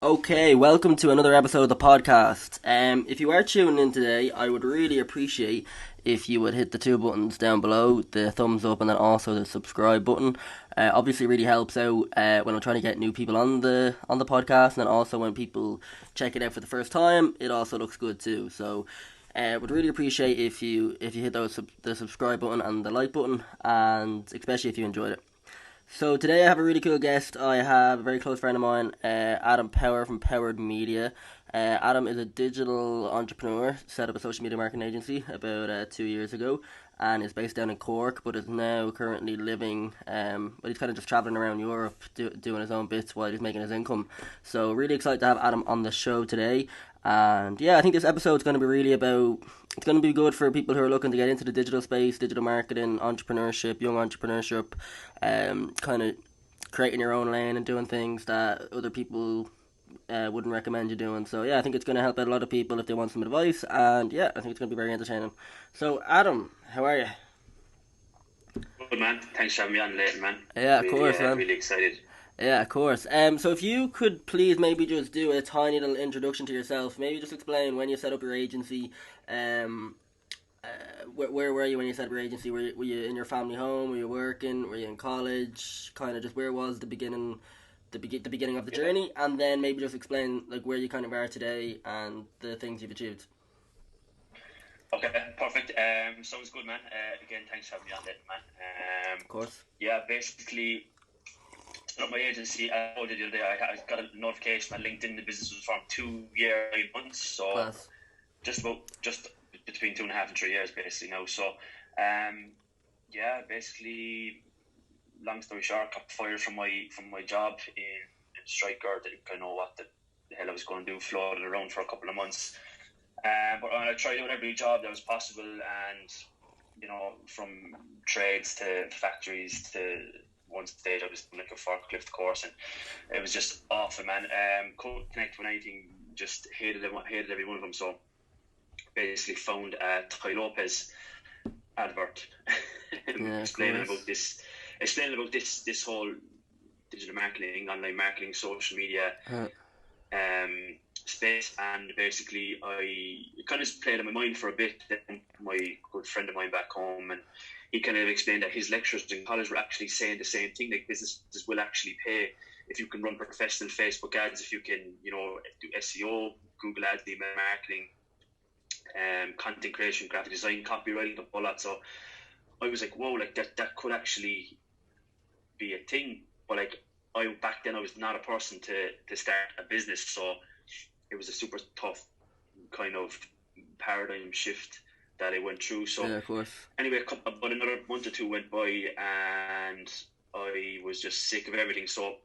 Okay, welcome to another episode of the podcast. If you are tuning in today, I would really appreciate if you would hit the two buttons down below, the thumbs up and then also the subscribe button. Obviously, really helps out when I'm trying to get new people on the podcast, and then also when people check it out for the first time, it also looks good too. So, would really appreciate if you hit the subscribe button and the like button, and especially if you enjoyed it. So today I have a really cool guest. I have a very close friend of mine, Adam Power from Powered Media. Adam is a digital entrepreneur, set up a social media marketing agency about 2 years ago, and is based down in Cork, but is now currently living. But he's kind of just traveling around Europe, doing his own bits while he's making his income. So really excited to have Adam on the show today. And yeah, I think this episode is going to be really about. It's going to be good for people who are looking to get into the digital space, digital marketing, entrepreneurship, young entrepreneurship, kind of creating your own lane and doing things that other people wouldn't recommend you doing. So yeah, I think it's going to help out a lot of people if they want some advice. And yeah, I think it's going to be very entertaining. So Adam, how are you? Good man. Thanks for having me on later, man. Yeah, of Really, course, man. really excited. Yeah, of course. So if you could please maybe just do a tiny little introduction to yourself, maybe just explain when you set up your agency, um, where were you when you set up your agency? Were you in your family home? Were you working? Were you in college? Kind of just where was the beginning, the beginning of the Yeah. journey, and then maybe just explain like where you kind of are today and the things you've achieved. Okay, perfect. Sounds good, man. Again, thanks for having me on later, man. Of course. Yeah, basically, set up my agency. I told you the other day, I got a notification on LinkedIn. The business was from 2 year, 8 months, so Class. just between 2.5 and 3 years, basically now. So, yeah, basically, long story short, got fired from my job in Striker. Didn't kind of know what the hell I was going to do. Floated around for a couple of months. But I tried out every job that was possible, and from trades to factories to one stage I was doing like a forklift course, and it was just awful, man. Couldn't connect with anything, just hated every one of them. So basically found a Ty Lopez advert Yeah, of explaining course. about this whole digital marketing, online marketing, social media Uh, space, and basically I kind of played in my mind for a bit. Then my good friend of mine back home, and he kind of explained that his lecturers in college were actually saying the same thing, like businesses will actually pay if you can run professional Facebook ads, if you can do SEO, Google ads, email marketing, content creation, graphic design, copywriting, all that. So I was like, whoa, like that could actually be a thing. But like I back then I was not a person to start a business, so it was a super tough kind of paradigm shift that I went through. So yeah, of course. anyway, about another month or two went by, and I was just sick of everything. So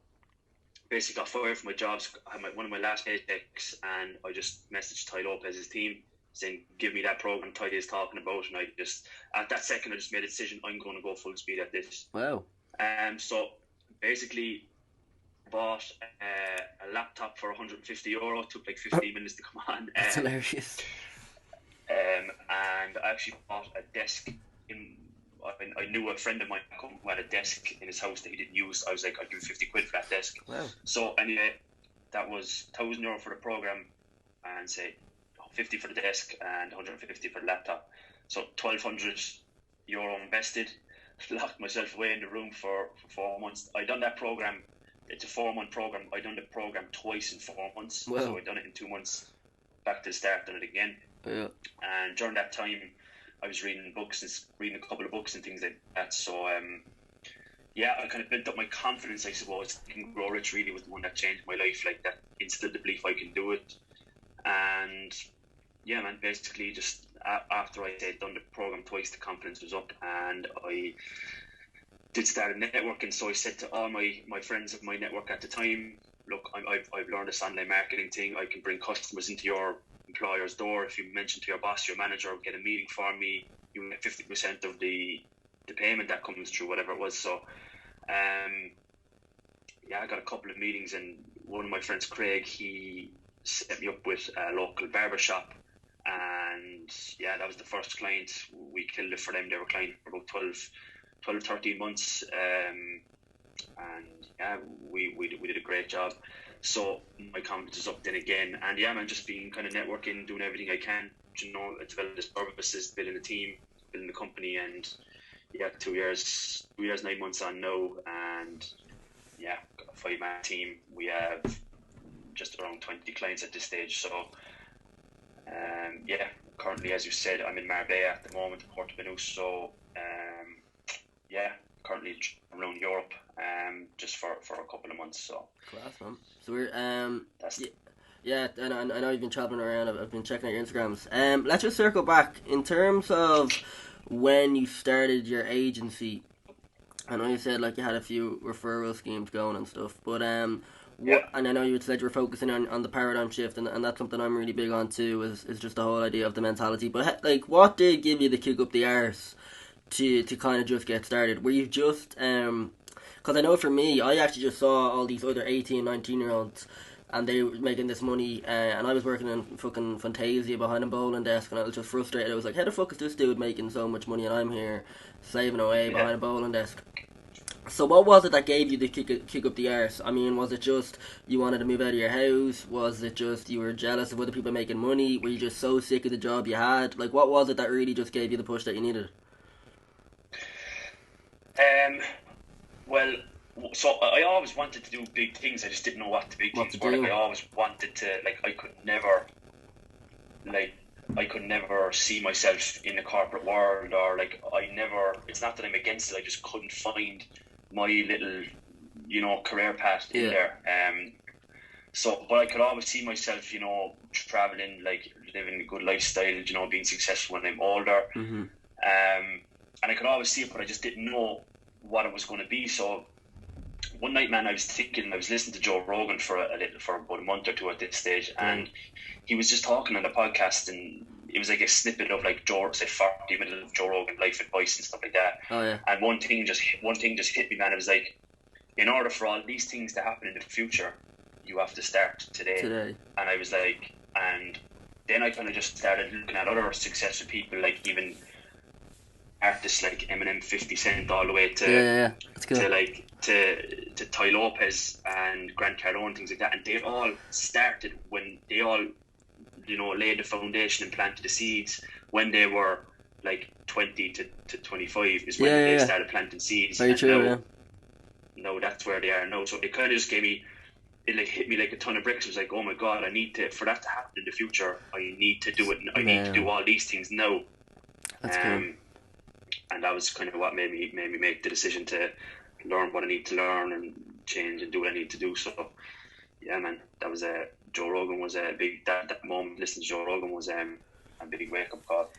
basically got fired from my jobs. I had one of my last paychecks, and I just messaged Ty Lopez's team saying, give me that program Ty is talking about. And I just, at that second, I just made a decision, I'm going to go full speed at this. Wow. So basically bought a laptop for €150. Took like 15 minutes to come on. That's hilarious. And I actually bought a desk in. I knew a friend of mine who had a desk in his house that he didn't use. I was like, I'll give you 50 quid for that desk. Wow. So anyway, that was €1,000 for the program, and say 50 for the desk and 150 for the laptop. So €1,200 invested. Locked myself away in the room for 4 months. I done that program. It's a 4-month program. I done the program twice in 4 months. Wow. So I done it in 2 months. Back to the start, done it again. Yeah. And during that time, I was reading a couple of books and things like that. So yeah, I kind of built up my confidence, I suppose. Thinking Grow Rich really was the one that changed my life. Like that instilled the belief I can do it. And yeah, man, basically just after I had done the program twice, the confidence was up, and I did start networking. So I said to all my friends of my network at the time, look, I've learned this online marketing thing. I can bring customers into your employer's door. If you mention to your boss, your manager, get a meeting for me, you get 50% of the payment that comes through, whatever it was. So yeah, I got a couple of meetings, and one of my friends, Craig, he set me up with a local barber shop. And yeah, that was the first client. We killed it for them. They were client for about 13 months. And yeah, we did a great job. So my confidence is up then again. And yeah, man, just being kind of networking, doing everything I can, developing the services, building a team, building the company. And yeah, 2 years, 9 months on now. And yeah, got a 5-man team. We have just around 20 clients at this stage. So yeah, currently, as you said, I'm in Marbella at the moment, Porto. So yeah, currently around Europe, just for a couple of months. So Class, man. So we're that's yeah, and I know you've been traveling around. I've been checking out your Instagrams. Let's just circle back in terms of when you started your agency. I know you said like you had a few referral schemes going and stuff, but yeah. and I know you said you were focusing on the paradigm shift, and that's something I'm really big on too. Is just the whole idea of the mentality. But like, what did give you the kick up the arse to kind of just get started? Were you just because I know for me, I actually just saw all these other 18, 19 year olds, and they were making this money, and I was working in fucking Fantasia behind a bowling desk, and I was just frustrated. I was like, how the fuck is this dude making so much money, and I'm here slaving away Yeah. behind a bowling desk? So what was it that gave you the kick up the arse? I mean, was it just you wanted to move out of your house? Was it just you were jealous of other people making money? Were you just so sick of the job you had? Like, what was it that really just gave you the push that you needed? Um, well, so I always wanted to do big things. I just didn't know what the big What things to were. Like, do? I always wanted to. Like, I could never see myself in the corporate world, or like I never. It's not that I'm against it. I just couldn't find my little, career path in Yeah. there. So, but I could always see myself, traveling, like living a good lifestyle, being successful when I'm older. Mhm. And I could always see it, but I just didn't know what it was going to be. So one night, man, I was listening to Joe Rogan for about a month or two at this stage, and he was just talking on the podcast, and it was like a snippet of like Joe, say 40 minutes of Joe Rogan life advice and stuff like that. Oh yeah. And one thing just hit me, man. It was like, in order for all these things to happen in the future, you have to start today. Today. And I was like, and then I kind of just started looking at other successful people, like even artists like Eminem, 50 Cent, all the way to Yeah. That's cool. to Ty Lopez and Grant Cardone and things like that, and they all started when they all laid the foundation and planted the seeds when they were like 20 to 25 is when they started planting seeds. Very true. Yeah. No, that's where they are now. So it kind of just hit me like a ton of bricks. It was like, oh my god, for that to happen in the future, I need to do it. I need to do all these things now. That's cool. And that was kind of what made me make the decision to learn what I need to learn and change and do what I need to do. So yeah, man, that was Joe Rogan was a big that moment. Listening to Joe Rogan was a big wake up call.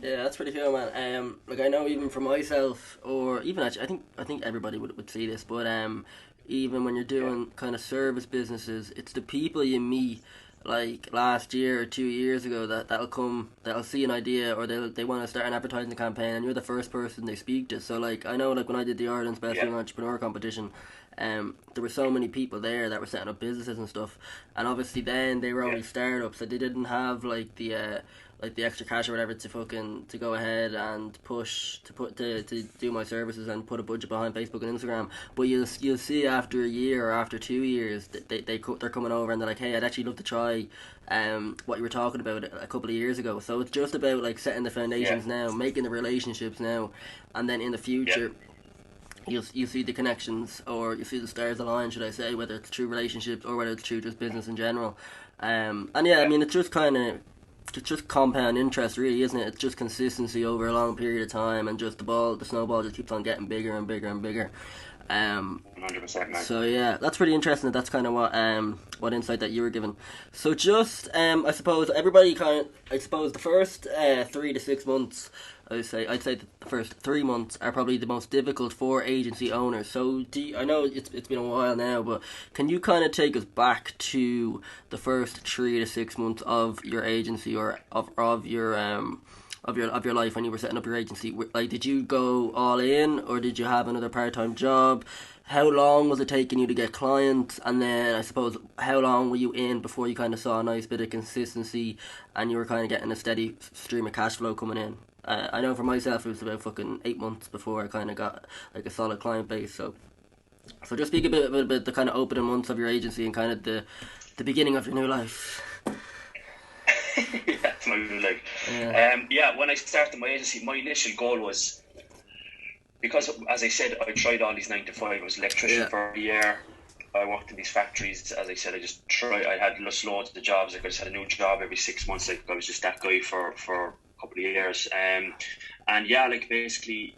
Yeah, that's pretty cool, man. Like I know even for myself, or even actually, I think everybody would see this, but even when you're doing kind of service businesses, it's the people you meet like last year or 2 years ago that'll see an idea, or they want to start an advertising campaign, and you're the first person they speak to. So like I know, like when I did the Ireland's Best Young Entrepreneur competition, there were so many people there that were setting up businesses and stuff, and obviously then they were only startups, so they didn't have like the extra cash or whatever to go ahead and to do my services and put a budget behind Facebook and Instagram. But you'll see after a year or after 2 years that they're coming over and they're like, hey, I'd actually love to try what you were talking about a couple of years ago. So it's just about like setting the foundations now, making the relationships now, and then in the future you see the connections, or you see the stars align, should I say, whether it's through relationships or whether it's through just business in general. And I mean, it's just compound interest, really, isn't it? It's just consistency over a long period of time, and just the snowball just keeps on getting bigger and bigger and bigger. 100%, man. So yeah, that's pretty interesting. That's kind of what insight that you were given. So just I suppose the first 3 to 6 months, I'd say the first 3 months are probably the most difficult for agency owners. So I know it's been a while now, but can you kind of take us back to the first 3 to 6 months of your agency, or of your life when you were setting up your agency? Like, did you go all in, or did you have another part-time job? How long was it taking you to get clients? And then I suppose, how long were you in before you kind of saw a nice bit of consistency and you were kind of getting a steady stream of cash flow coming in? I know for myself it was about fucking 8 months before I kind of got like a solid client base. So So just speak a bit about the kind of opening months of your agency and kind of the beginning of your new life. Yeah, my new life. When I started my agency, my initial goal was, because as I said, I tried all these 9 to 5. I was an electrician for a year. I worked in these factories. As I said, I had loads of jobs. Like I just had a new job every 6 months. Like I was just that guy for a couple of years. Basically,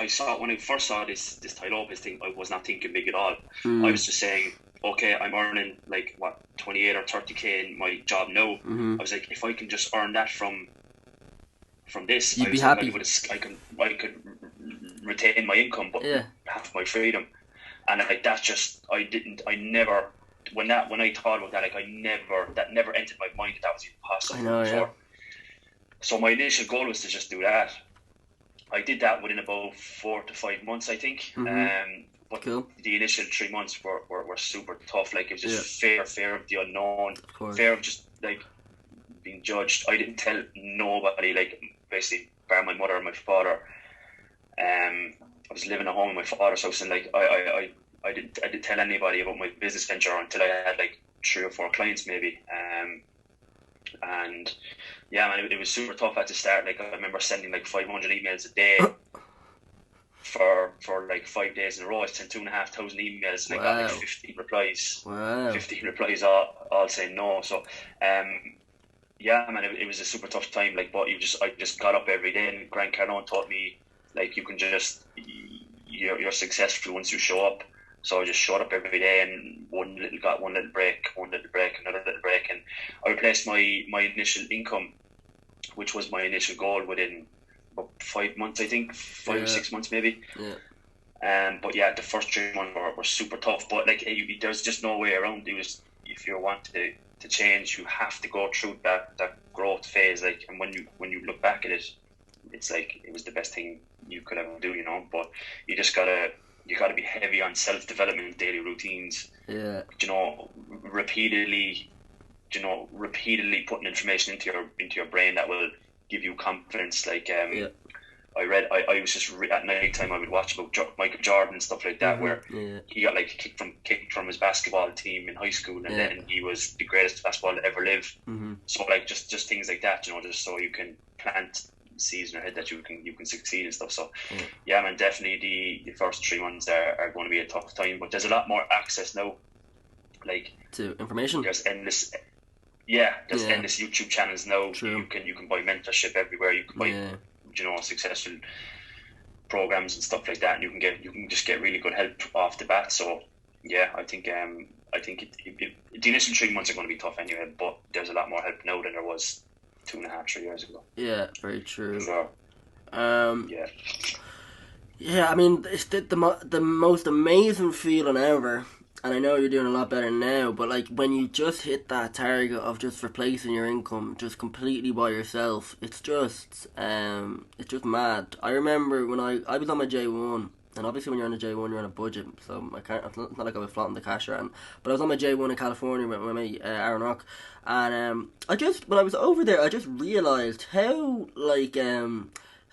I saw, when I first saw this Ty Lopez thing, I was not thinking big at all. I was just saying, okay, I'm earning 28 or 30k in my job now. I was like, if I can just earn that from this, you'd be happy. I could retain my income, but have my freedom. And when I thought about that, that never entered my mind that was even possible before. Yeah. So my initial goal was to just do that. I did that within about 4 to 5 months, I think. But cool. The initial 3 months were super tough. Like, it was just fear of the unknown, fear of just being judged. I didn't tell nobody, basically, bar my mother and my father. I was living at home in my father's house, and I didn't tell anybody about my business venture until I had 3 or 4 clients maybe. And yeah, man, it was super tough at the start. I remember sending 500 emails a day for 5 days in a row. I sent 2,500 emails, and I got 15 replies. Wow. 15 replies, all saying no. So yeah, man, it was a super tough time. But I just got up every day, and Grant Cardone taught me you can just, you're successful once you show up. So I just showed up every day and got one little break, another little break, and I replaced my initial income, which was my initial goal, within about 5 months, I think, 5 or 6 months maybe. Yeah. But yeah, the first 3 months were super tough. But there's just no way around it. If you want to change, you have to go through that growth phase. And when you look back at it, it's it was the best thing you could ever do, But you just gotta be heavy on self-development, daily routines. Yeah. Repeatedly putting information into your brain that will give you confidence. I was just at night time I would watch about Michael Jordan and stuff like that, where he got kicked from his basketball team in high school, and then he was the greatest basketballer to ever live. So just things like that, just so you can plant seeds in your head that you can succeed and stuff. So yeah, man, definitely the first 3 months are going to be a tough time, but there's a lot more access now, to information. There's endless endless YouTube channels now. True. You can buy mentorship everywhere. You can buy successful programs and stuff like that, and you can just get really good help off the bat. So yeah, I think the initial 3 months are going to be tough anyway, but there's a lot more help now than there was 2.5, 3 years ago. Yeah, very true. So, yeah, I mean, it's the most amazing feeling ever, and I know you're doing a lot better now, but when you just hit that target of just replacing your income just completely by yourself, it's just mad. I remember when I was on my J1, and obviously when you're on a J1 you're on a budget, so it's not like I was flaunting the cash around, but I was on my J1 in California with my mate Aaron Rock, and when I was over there I just realised how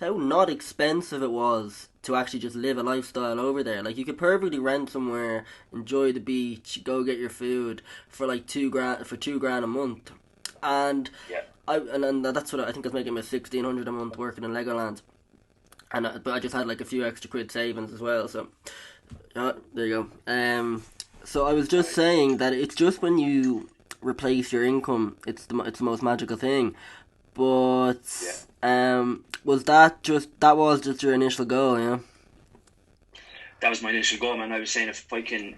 not expensive it was to actually just live a lifestyle over there. You could perfectly rent somewhere, enjoy the beach, go get your food for $2,000 a month, and and that's what I think I was making my $1,600 a month working in Legoland. But I just had a few extra quid savings as well, so there you go. So I was just saying that it's just when you replace your income, it's the most magical thing. But was that just your initial goal? Yeah. That was my initial goal, man. I was saying if I can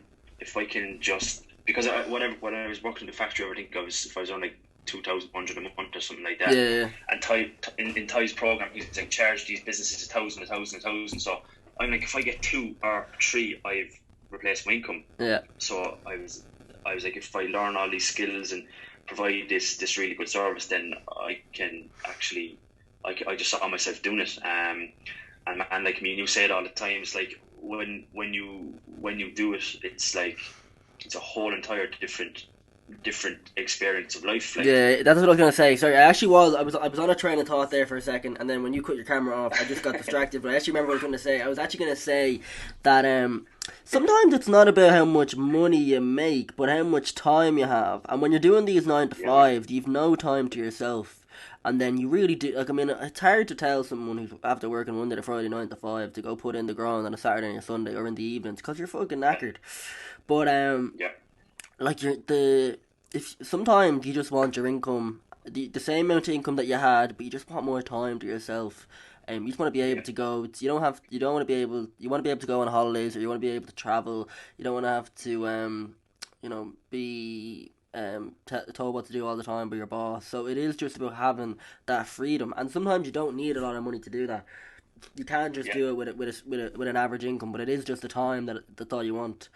just, because when I was working in the factory, I think if I was on 2,100 a month or something like that. Yeah. And Ty, in Ty's program, he's charge these businesses 1,000. So I'm if I get 2 or 3, I've replaced my income. Yeah. So I was if I learn all these skills and provide this really good service, then I can actually, I just saw myself doing it. And me and you say it all the time. It's when you do it, it's it's a whole entire different experience of life. Yeah, that's what I was gonna say. Sorry, I was on a train of thought there for a second, and then when you cut your camera off, I just got distracted. But I actually remember what I was gonna say. I was actually gonna say that Sometimes it's not about how much money you make, but how much time you have. And when you're doing these nine to Yeah, man. five, you've no time to yourself. And then you really do. Like, I mean, it's hard to tell someone who's after working Monday to Friday, 9 to 5, to go put in the ground on a Saturday and a Sunday or in the evenings because you're fucking knackered. But Yeah, like if sometimes you just want your income, the same amount of income that you had, but you just want more time to yourself. You just want to be able yeah, to go. You don't want to be able. You want to be able to go on holidays, or you want to be able to travel. You don't want to have to be told what to do all the time by your boss. So it is just about having that freedom, and sometimes you don't need a lot of money to do that. You can't just yeah, do it with an average income, but it is just the time that's all you want.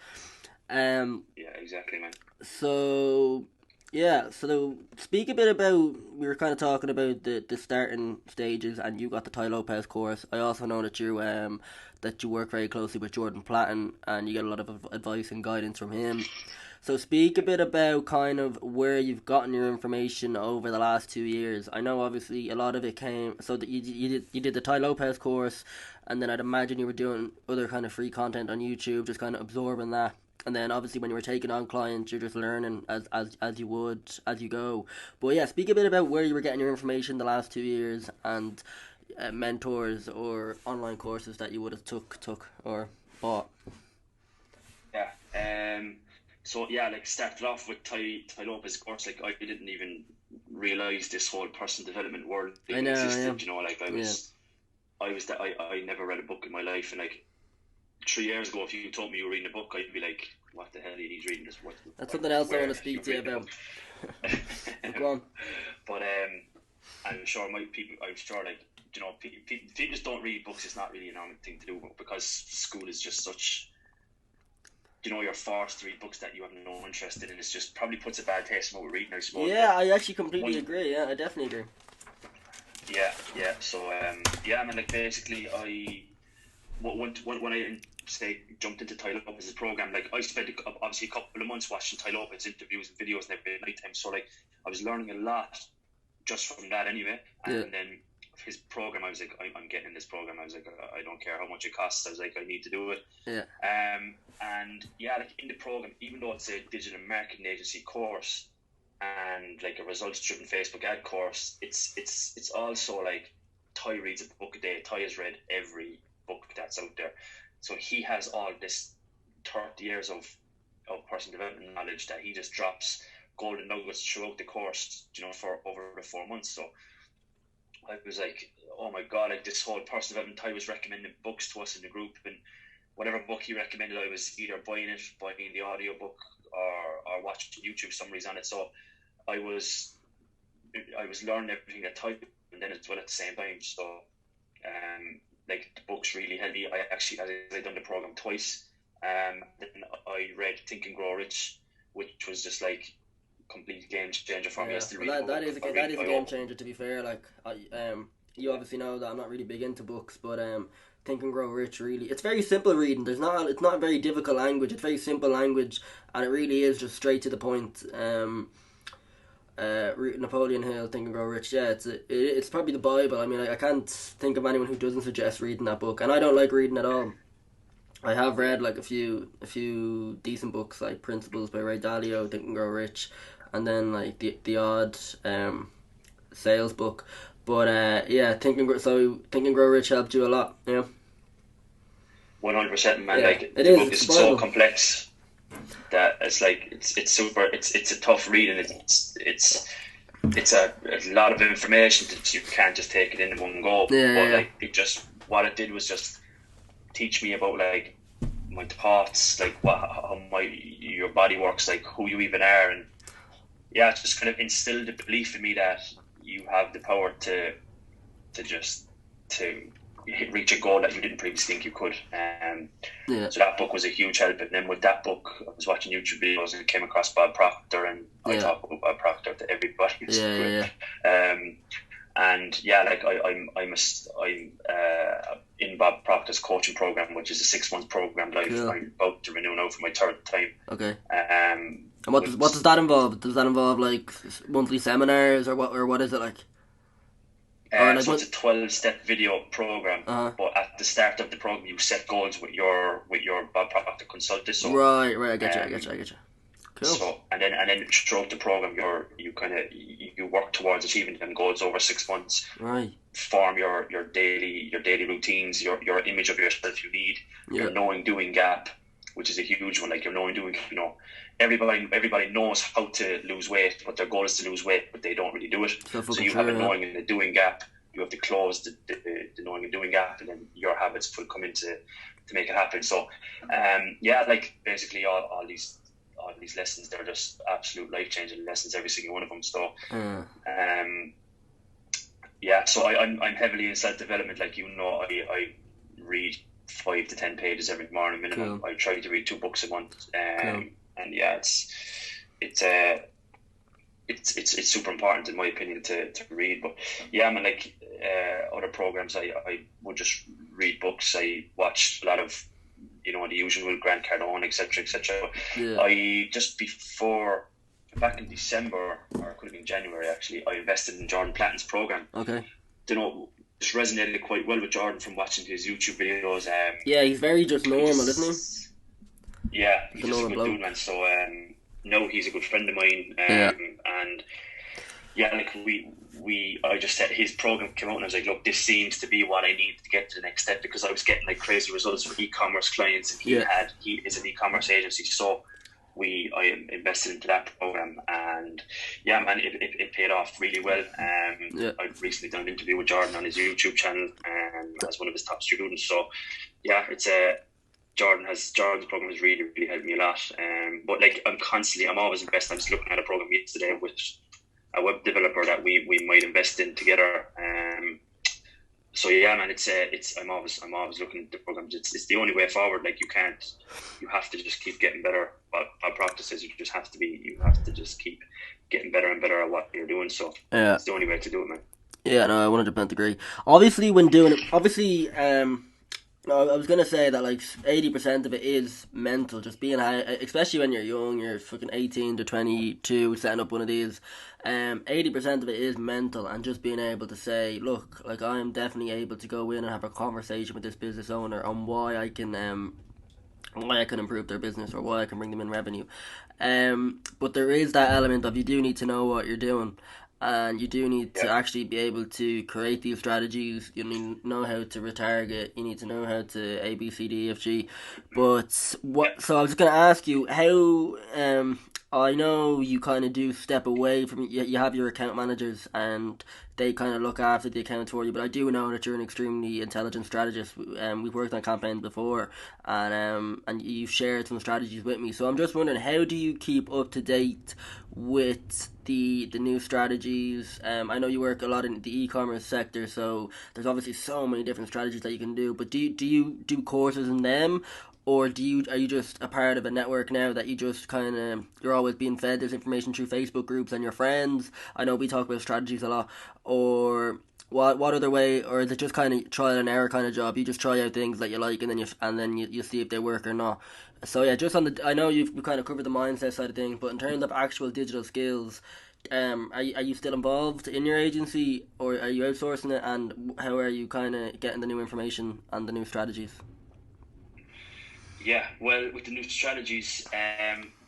Um, yeah. Exactly, man. so yeah, so speak a bit about, we were kind of talking about the starting stages, and you got the Ty Lopez course. I also know that you work very closely with Jordan Platten, and you get a lot of advice and guidance from him. So speak a bit about kind of where you've gotten your information over the last 2 years. I know obviously a lot of it came, so that you did the Ty Lopez course, and then I'd imagine you were doing other kind of free content on YouTube, just kind of absorbing that. And then obviously when you were taking on clients, you're just learning as you would as you go. But yeah, speak a bit about where you were getting your information the last 2 years, and mentors or online courses that you would have took or bought. Yeah. So yeah, like started off with Ty Lopez course. Like I didn't even realize this whole personal development world I even know, existed. You know, like yeah, I never read a book in my life, and like 3 years ago, if you told me you were reading a book, I'd be like, "What the hell are you reading this? that's something else I Where want to are you speak to you reading a about. book?" But go on. But I'm sure my people. I'm sure like if you just don't read books, it's not really a normal thing to do. But because school is just such, you're forced to read books that you have no interest in, and it's just probably puts a bad taste in what we're reading, I suppose. Yeah, But I actually completely one, agree. Yeah, I definitely agree. yeah, yeah. So yeah, I mean, like basically, when I say jumped into Ty Lopez's program, like I spent obviously a couple of months watching Ty Lopez interviews and videos and every night time. So like I was learning a lot just from that anyway. Yeah, And then his program, I was like, I'm getting in this program. I was like, I don't care how much it costs. I was like, I need to do it. yeah, And yeah, like in the program, even though it's a digital marketing agency course and like a results driven Facebook ad course, it's also like Ty reads a book a day. Ty has read every book that's out there. So he has all this 30 years of personal development knowledge that he just drops golden nuggets throughout the course, for over the 4 months. So I was like, oh my God, like this whole personal development, Ty was recommending books to us in the group, and whatever book he recommended, I was either buying the audiobook or watching YouTube summaries on it. So I was I was learning everything that Ty did, and then as well at the same time. So like the book's really heavy. I actually I done the program twice. Then I read Think and Grow Rich, which was just like complete game changer for me. I yeah. still Well, read the that book. is a that is a game changer. To be fair, like you obviously know that I'm not really big into books, but Think and Grow Rich, really, it's very simple reading. It's not a very difficult language. It's very simple language, and it really is just straight to the point. Napoleon Hill, Think and Grow Rich. Yeah, it's probably the Bible. I mean, I can't think of anyone who doesn't suggest reading that book, and I don't like reading at all. I have read like a few decent books like Principles by Ray Dalio, Think and Grow Rich, and then like the odd sales book. But yeah, Think and Grow Rich helped you a lot. Yeah, 100%, man. yeah, Like it the is. book It's is the so Bible. complex that it's like it's super. It's a tough read, and it's a lot of information that you can't just take it in one go. Yeah, yeah, But yeah. like what it did was just teach me about like my thoughts, like how your body works, like who you even are, and yeah, it just kind of instilled the belief in me that you have the power to reach a goal that you didn't previously think you could. Yeah, So that book was a huge help. And then with that book, I was watching YouTube videos and came across Bob Proctor, and I yeah, talk about Bob Proctor to everybody. It's yeah, good. yeah, Um, and yeah, like I'm in Bob Proctor's coaching program, which is a 6 month program that cool. I'm about to renew now for my third time. Okay. Um, And what does that involve? Does that involve like monthly seminars, or what is it like? Or like So what? it's a 12-step video program, Uh but at the start of the program, you set goals with your Bob Proctor consultant. So, right. I get you. um, Cool. and then throughout the program, you work towards achieving them goals over 6 months. Right. Form your daily routines, your image of yourself you need, Yeah. your knowing doing gap, which is a huge one. Like your knowing doing, everybody knows how to lose weight, but their goal is to lose weight, but they don't really do it. So So fucking you have a true. Yeah. knowing and a doing gap. You have to close the knowing and doing gap, and then your habits will come in to make it happen. So, like basically all these lessons, they're just absolute life changing lessons, every single one of them. So, um, so I'm heavily in self development. Like I read 5 to 10 pages every morning minimum. Cool. I try to read 2 books a month. Cool. And yeah, it's super important in my opinion to read. But yeah, I mean, like other programs, I would just read books. I watched a lot of the usual Grant Cardone, etc. Yeah. I just before back in December, or it could have been January actually, I invested in Jordan Platten's program. Okay. Just resonated quite well with Jordan from watching his YouTube videos. Yeah, he's very just normal, isn't he? Yeah, he's a just a normal good bloke. dude, man. So no, he's a good friend of mine. Yeah. And yeah, like I just said his program came out, and I was like, look, this seems to be what I need to get to the next step, because I was getting like crazy results for e-commerce clients, and he is an e-commerce agency, so I invested into that program, and yeah, man, it paid off really well. I've recently done an interview with Jordan on his YouTube channel, as one of his top students. So yeah, it's Jordan's program has really, really helped me a lot. But like I'm always investing. I'm just looking at a program yesterday with a web developer that we might invest in together. So yeah, man, I'm always looking at the programs. It's the only way forward. Like you have to just keep getting better. Our practices, you have to just keep getting better and better at what you're doing. So Yeah. it's the only way to do it, man. Yeah, no, I 100% agree. Obviously, when doing it, I was gonna say that like 80% of it is mental, just being high, especially when you're young, you're fucking 18 to 22, setting up one of these. 80% of it is mental, and just being able to say, look, like I'm definitely able to go in and have a conversation with this business owner on why I can improve their business, or why I can bring them in revenue. But there is that element of, you do need to know what you're doing, and you do need to actually be able to create these strategies. You need to know how to retarget. You need to know how to A, B, C, D, E, F, G. But what? So I was going to ask you how. I know you kind of do step away from. You have your account managers, and they kind of look after the accounts for you. But I do know that you're an extremely intelligent strategist. We've worked on campaigns before, and you've shared some strategies with me. So I'm just wondering, how do you keep up to date with the new strategies? I know you work a lot in the e-commerce sector, so there's obviously so many different strategies that you can do. But do you do courses in them, or are you just a part of a network now that you just kind of, you're always being fed this information through Facebook groups and your friends? I know we talk about strategies a lot. Or what other way, or is it just kind of trial and error kind of job? You just try out things that you like, and then you see if they work or not. So yeah, just on I know you've kind of covered the mindset side of things, but in terms of actual digital skills, are you still involved in your agency, or are you outsourcing it? And how are you kind of getting the new information and the new strategies? Yeah, well, with the new strategies,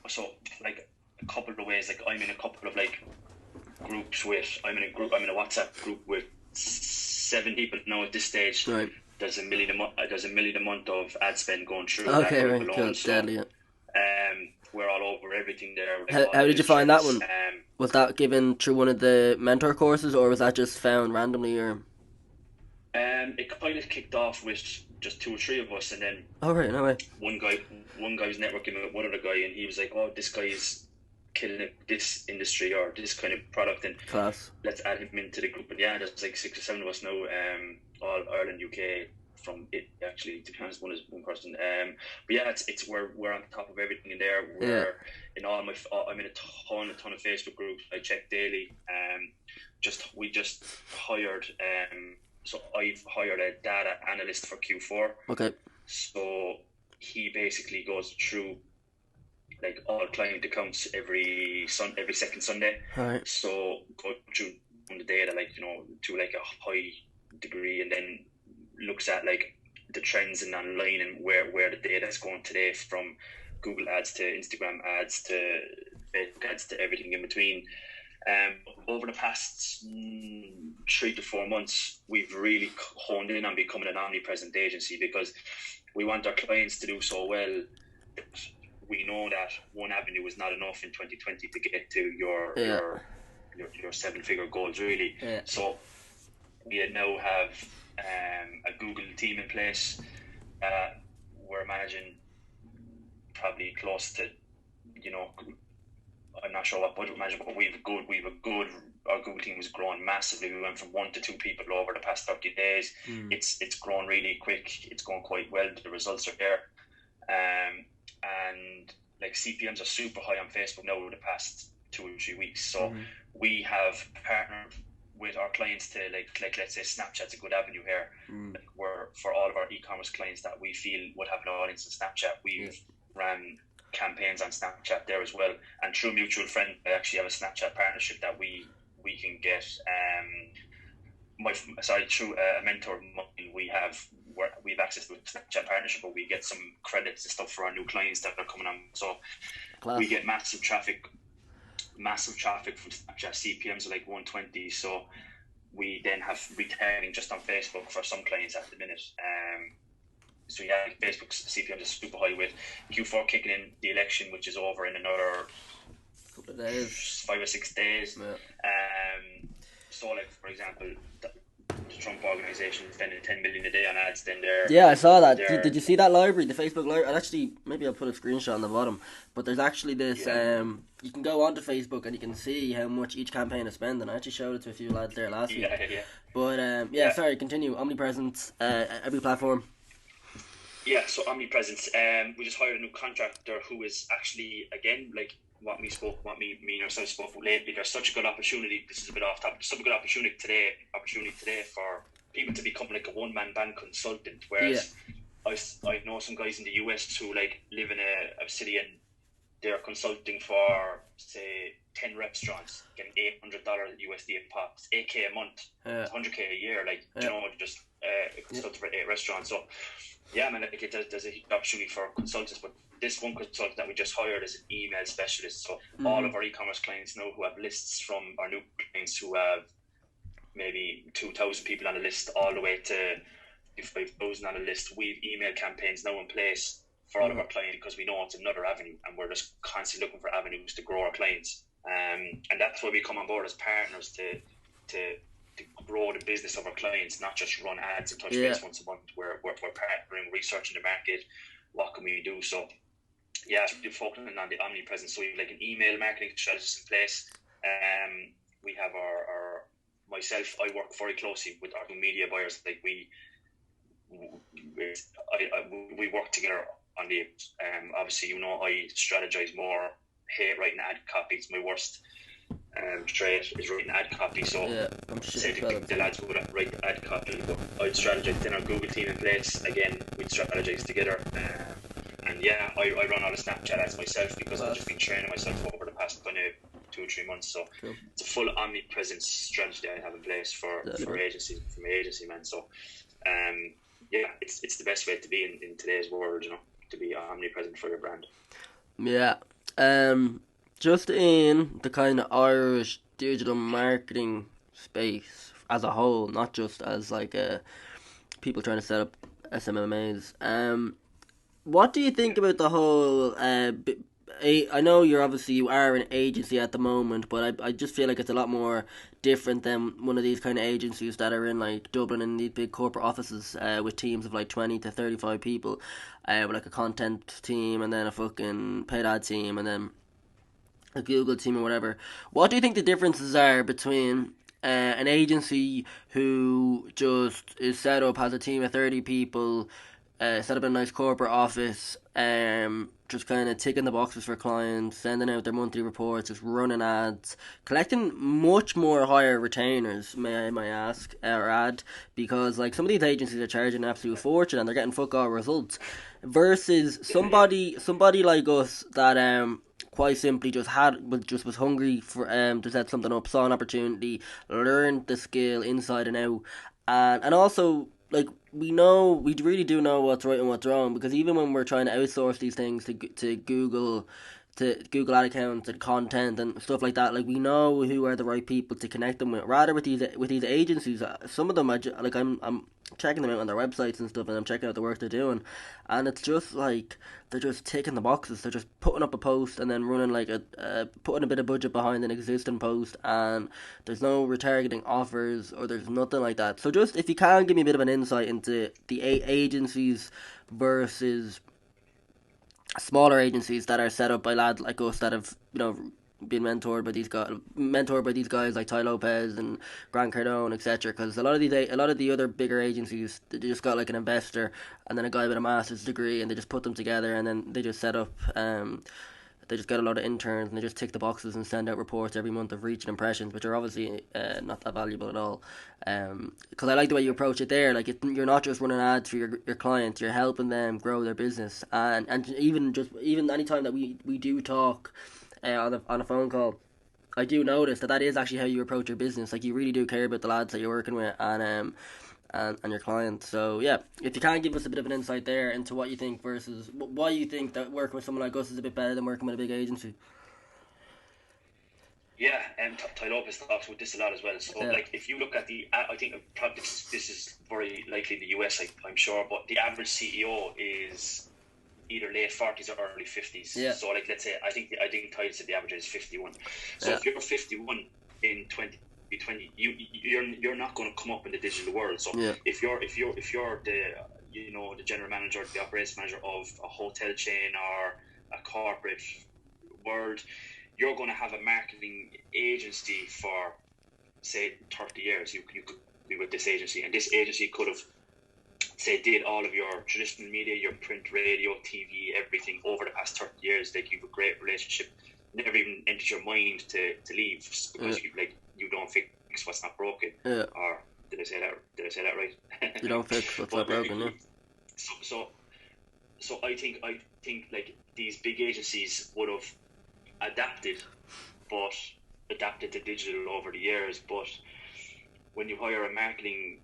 so like a couple of ways. Like I'm in a couple of like groups I'm in a WhatsApp group with 7 people now at this stage. Right. There's a million a month of ad spend going through Okay, that right, group cool, alone. So deadly. we're all over everything there. How did you find that one? Was that given through one of the mentor courses, or was that just found randomly, or? It kind of kicked off with just 2 or 3 of us, and then No way. one guy was networking with one other guy, and he was like, "Oh, this guy is killing it, this industry or this kind of product, and Class. let's add him into the group." And yeah, there's like 6 or 7 of us now, all Ireland, UK, from it actually. To be honest, one person. But yeah, it's we're on top of everything in there. We're in all my. I'm in a ton of Facebook groups. I check daily. We just hired. So I've hired a data analyst for Q4. Okay. So he basically goes through like all client accounts every second Sunday. All right. So go through the data, like, to like a high degree, and then looks at like the trends in online and where the data is going today, from Google ads to Instagram ads to Facebook ads to everything in between. Over the past 3 to 4 months, we've really honed in on becoming an omnipresent agency, because we want our clients to do so well. We know that one avenue is not enough in 2020 to get to your 7-figure goals, really. Yeah. So we now have a Google team in place. We're managing probably close to, I'm not sure what budget we're managing, but our Google team has grown massively. We went from 1 to 2 people over the past 30 days. It's grown really quick. It's going quite well. The results are there. And like CPMs are super high on Facebook now over the past 2 or 3 weeks. So we have partnered with our clients to like let's say Snapchat's a good avenue here. Like, for all of our e-commerce clients that we feel would have an audience in Snapchat, we've ran campaigns on Snapchat there as well. And through a mutual friend, I actually have a Snapchat partnership that we can get. Through a mentor of mine, we've access to a Snapchat partnership, but we get some credits and stuff for our new clients that are coming on. So we get massive traffic from Snapchat. CPMs are like 120. So we then have retargeting just on Facebook for some clients at the minute. So yeah, Facebook's CPMs are super high, with Q4 kicking in, the election, which is over in another couple of days, 5 or 6 days. Yeah. So like, for example, the Trump organization is spending 10 million a day on ads. Then I saw that. Did you see that library, the Facebook library? Maybe I'll put a screenshot on the bottom. But there's actually this. You can go onto Facebook and you can see how much each campaign is spending. I actually showed it to a few lads there last week. Yeah. But sorry, continue. Omnipresent, every platform. Yeah, so omnipresence. We just hired a new contractor who is actually, again, like what me and ourselves spoke about lately. There's such a good opportunity. This is a bit off topic. Such a good opportunity today for people to become like a one-man band consultant. Whereas I know some guys in the US who like live in a city and they're consulting for, say, 10 restaurants, getting $800 USD a pop, it's $8K a month, it's $100K a year, just a consultant for 8 restaurants. So yeah, man, like there's a huge opportunity for consultants, but this one consultant that we just hired is an email specialist. So all of our e-commerce clients now who have lists, from our new clients who have maybe 2,000 people on the list all the way to 5,000 on the list, we've email campaigns now in place for all of our clients, because we know it's another avenue, and we're just constantly looking for avenues to grow our clients. And that's why we come on board as partners to grow the business of our clients, not just run ads and touch base once a month. We're partnering, researching the market. What can we do? So yeah, we're focusing on the omnipresence. So we have like an email marketing strategist in place. We have our myself. I work very closely with our media buyers. Like we work together on the. Obviously, I strategize more. Hate writing ad copy. It's my worst trade is writing ad copy. So say the lads would write ad copy, but I'd strategize in our Google team in place. Again, we'd strategize together. And yeah, I run all the Snapchat ads myself, because I've just been training myself over the past 2 or 3 months. So it's a full omnipresence strategy I have in place for agency, man. So yeah, it's the best way to be in today's world, to be omnipresent for your brand. Yeah. Just in the kind of Irish digital marketing space as a whole, not just as like people trying to set up SMMAs. What do you think about the whole? I know you are an agency at the moment, but I just feel like it's a lot more different than one of these kind of agencies that are in like Dublin and these big corporate offices with teams of like 20 to 35 people, with like a content team and then a fucking paid ad team and then a Google team or whatever. What do you think the differences are between an agency who just is set up, has a team of 30 people, set up a nice corporate office, just kind of ticking the boxes for clients, sending out their monthly reports, just running ads, collecting much more higher retainers, may I ask, or add, because like some of these agencies are charging an absolute fortune and they're getting fuck all results, versus somebody like us that quite simply just was hungry for to set something up, saw an opportunity, learned the skill inside and out, and also like we really do know what's right and what's wrong, because even when we're trying to outsource these things to Google ad accounts and content and stuff like that, like we know who are the right people to connect them with. Rather with these agencies, some of them I'm checking them out on their websites and stuff, and I'm checking out the work they're doing, and it's just like they're just ticking the boxes. They're just putting up a post and then running like putting a bit of budget behind an existing post, and there's no retargeting offers or there's nothing like that. So just if you can give me a bit of an insight into the agencies versus smaller agencies that are set up by lads like us that have been mentored by these guys like Ty Lopez and Grant Cardone, etc. Because a lot of the other bigger agencies, they just got like an investor and then a guy with a master's degree, and they just put them together, and then they just set up. They just get a lot of interns and they just tick the boxes and send out reports every month of reach and impressions, which are obviously not that valuable at all. Because I like the way you approach it there. Like you're not just running ads for your clients, you're helping them grow their business. And even any time that we do talk on a phone call, I do notice that is actually how you approach your business. Like you really do care about the lads that you're working with, and your clients. So yeah, if you can give us a bit of an insight there into what you think versus why you think that working with someone like us is a bit better than working with a big agency. Yeah, and Ty Lopez talks about this a lot as well. So, Yeah, like, if you look at I think probably this is very likely in the US, I'm sure, but the average CEO is either late 40s or early 50s. yeah, So, like, let's say, I think Ty said the average is 51. So, yeah, if you're 51 in 2020, you're not going to come up in the digital world. So, yeah, if you're the the general manager, the operations manager of a hotel chain or a corporate world, you're going to have a marketing agency for say 30 years. You could be with this agency, and this agency could have say did all of your traditional media, your print, radio, TV, everything over the past 30 years. Like, you have a great relationship, never even entered your mind to leave yeah, because you don't fix what's not broken. yeah. Or did I say that You right? don't fix what's not But broken. Yeah, so I think like these big agencies would have adapted, but adapted to digital over the years. But when you hire a marketing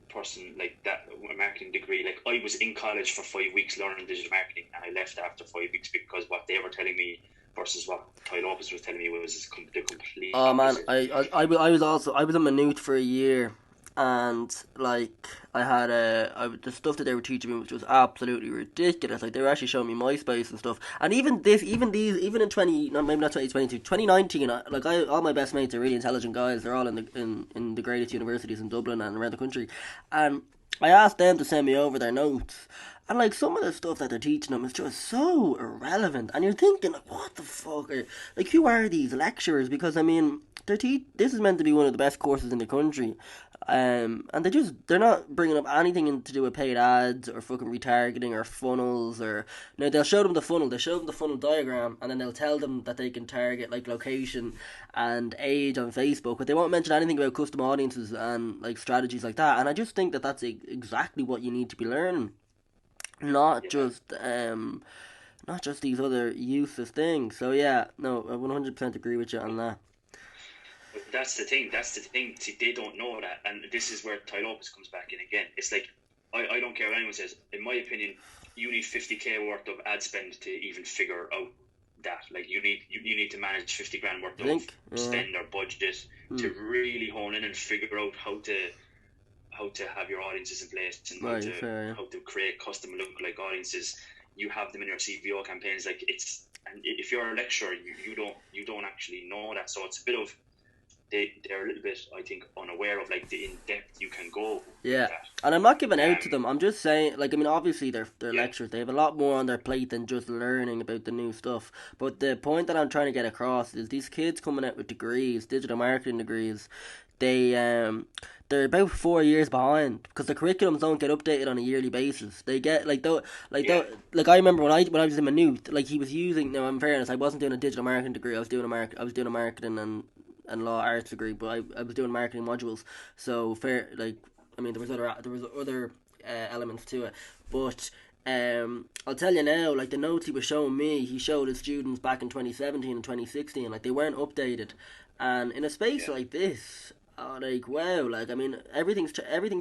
person like that, a marketing degree, like, I was in college for 5 weeks learning digital marketing, and I left after 5 weeks because what they were telling me versus what Ty Lopez was telling me was the complete oh man, opposite. I was in Maynooth for a year, and like the stuff that they were teaching me, which was absolutely ridiculous. Like they were actually showing me MySpace and stuff, and even in 20, not maybe not 2022, 2019. All my best mates are really intelligent guys. They're all in the greatest universities in Dublin and around the country, and I asked them to send me over their notes. And like some of the stuff that they're teaching them is just so irrelevant, and you're thinking like, what the fuck like, who are these lecturers? Because I mean, this is meant to be one of the best courses in the country, and they're not bringing up anything to do with paid ads or fucking retargeting or funnels or they'll show them the funnel diagram, and then they'll tell them that they can target like location and age on Facebook, but they won't mention anything about custom audiences and like strategies like that. And I just think that that's exactly what you need to be learning, not Yeah. just these other useless things. So yeah, no, I 100% agree with you on that. But that's the thing. That's the thing. See, they don't know that, and this is where Ty Lopez comes back in again. It's like, I don't care what anyone says. In my opinion, you need 50k worth of ad spend to even figure out that. Like, you need to manage 50 grand worth I of think, yeah, spend or budget hmm, to really hone in and figure out how to have your audiences in place, and how right, to fair, yeah. how to create custom lookalike audiences. You have them in your CVO campaigns. Like, and if you're a lecturer, you don't actually know that. So it's a bit of, they're a little bit, I think, unaware of like the in depth you can go with Yeah, that. and I'm not giving out to Um, them. I'm just saying, like, I mean, obviously they're yeah, lecturers. They have a lot more on their plate than just learning about the new stuff. But the point that I'm trying to get across is these kids coming out with degrees, digital marketing degrees. They they're about 4 years behind because the curriculums don't get updated on a yearly basis. They get yeah, like I remember when I was in Maynooth, like he was using. Now, in fairness, I wasn't doing a digital marketing degree. I was doing a marketing and law arts degree, but I was doing marketing modules. So fair, like, I mean, there was other elements to it, but I'll tell you now, like the notes he was showing me, he showed his students back in 2017 and 2016, like they weren't updated. And in a space Yeah, like this, like wow, like I mean, everything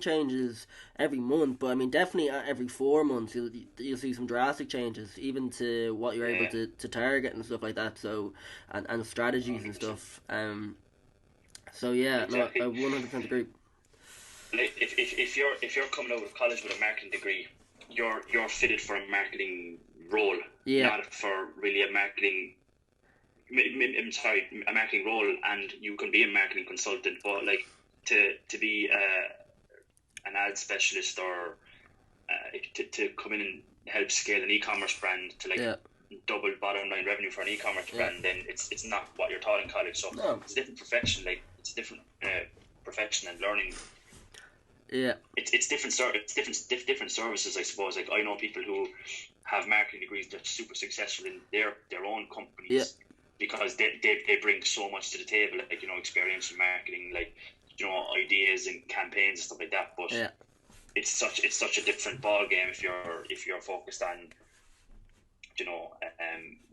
changes every month, but I mean, definitely every 4 months you'll see some drastic changes, even to what you're able yeah, to target and stuff like that. So, and strategies and 100%. stuff. So yeah, no, I Exactly. 100% agree. Like if you're coming out of college with a marketing degree, you're fitted for a marketing role, Yeah, not for really a marketing. I'm sorry, a marketing role, and you can be a marketing consultant, but like to be an ad specialist or to come in and help scale an e-commerce brand to like yeah, double bottom line revenue for an e-commerce yeah. brand, then it's not what you're taught in college. So No, it's a different profession. Like it's a different profession, and learning yeah, it's different. Different services, I suppose. Like I know people who have marketing degrees that are super successful in their own yeah, companies because they bring so much to the table, like experiential marketing, like ideas and campaigns and stuff like that. But yeah. it's such a different ball game if you're focused on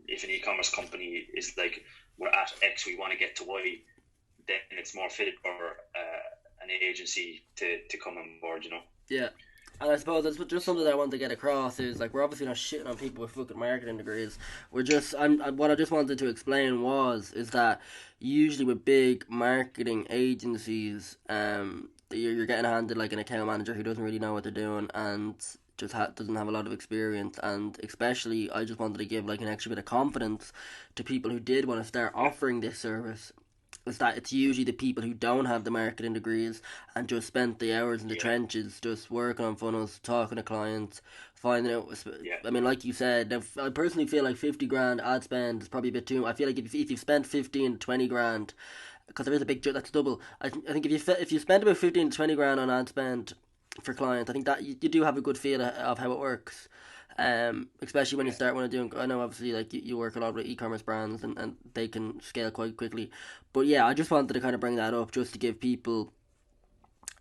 if an e-commerce company is like we're at X, we want to get to Y, then it's more fitted for an agency to come on board. Yeah. And I suppose that's just something that I want to get across is like we're obviously not shitting on people with fucking marketing degrees. We're just what I just wanted to explain is that usually with big marketing agencies, you're getting handed like an account manager who doesn't really know what they're doing and just doesn't have a lot of experience. And especially, I just wanted to give like an extra bit of confidence to people who did want to start Yeah, offering this service is that it's usually the people who don't have the marketing degrees and just spent the hours in the yeah, trenches just working on funnels, talking to clients, finding out. yeah, I mean, like you said, I personally feel like 50 grand ad spend is probably a bit too. I feel like if you've spent 15 20 grand, because there is a big that's double. I think if you spend about 15 to 20 grand on ad spend for clients, I think that you do have a good feel of how it works. Especially when you yeah. start when doing. I know obviously like you work a lot with e-commerce brands and they can scale quite quickly, but yeah, I just wanted to kind of bring that up just to give people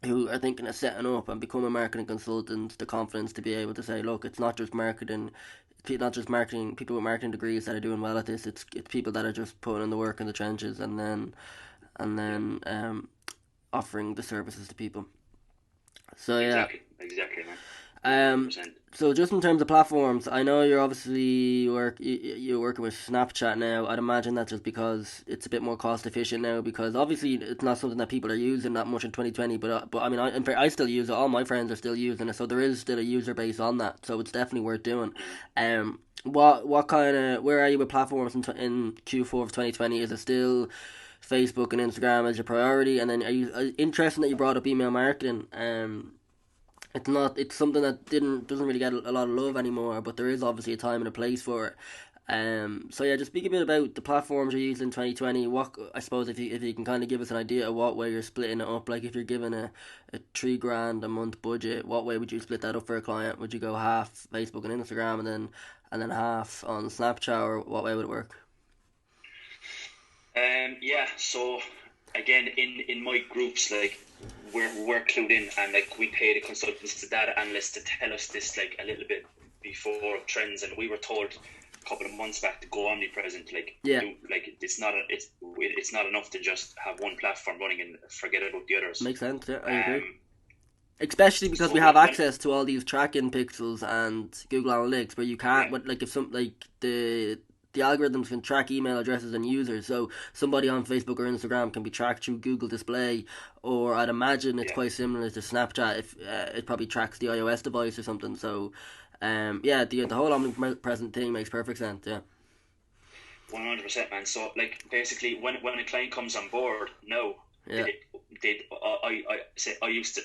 who are thinking of setting up and becoming a marketing consultant the confidence to be able to say, look, it's not just marketing. It's not just marketing people with marketing degrees that are doing well at this. It's people that are just putting in the work in the trenches and Yeah. then offering the services to people. So yeah, Exactly, man. One hundred Um, percent. so just in terms of platforms, I know you're obviously you're working with Snapchat now. I'd imagine that's just because it's a bit more cost efficient now. Because obviously it's not something that people are using that much in 2020. But I mean, I still use it. All my friends are still using it, so there is still a user base on that. So it's definitely worth doing. What kind of where are you with platforms in Q4 of 2020? Is it still Facebook and Instagram as your priority? And then are you interesting that you brought up email marketing? It's not. It's something that didn't doesn't really get a lot of love anymore. But there is obviously a time and a place for it. So yeah, just speak a bit about the platforms you're using in 2020. What I suppose if you can kind of give us an idea of what way you're splitting it up. Like if you're given a 3 grand a month budget, what way would you split that up for a client? Would you go half Facebook and Instagram and then half on Snapchat, or what way would it work? Yeah. So again, in my groups, like we're clued in, and like we pay the consultants, the data analysts to tell us this like a little bit before trends, and we were told a couple of months back to go omnipresent. Like Yeah, like it's not enough to just have one platform running and forget about the others. makes sense. Yeah, I agree. Um. Especially because we So have when access to all these tracking pixels and Google Analytics, where you can't. yeah, But like if some like the algorithms can track email addresses and users, so somebody on Facebook or Instagram can be tracked through Google Display, or I'd imagine it's yeah. quite similar to Snapchat if it probably tracks the iOS device or something. So, yeah, the whole omnipresent thing makes perfect sense. Yeah, 100%, man. So, like, basically, when a client comes on board, no, yeah, I say I used to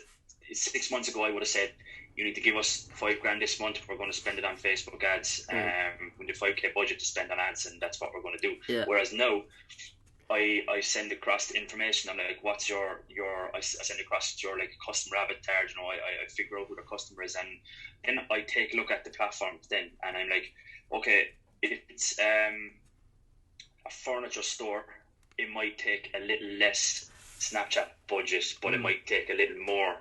6 months ago. I would have said you need to give us 5 grand this month. We're going to spend it on Facebook ads. mm, We need 5k budget to spend on ads, and that's what we're going to do. yeah, Whereas now, I send across the information. I'm like, what's your I send across your like customer avatar. I figure out who the customer is, and then I take a look at the platforms. Then, and I'm like, okay, if it's a furniture store, it might take a little less Snapchat budget, but it mm, might take a little more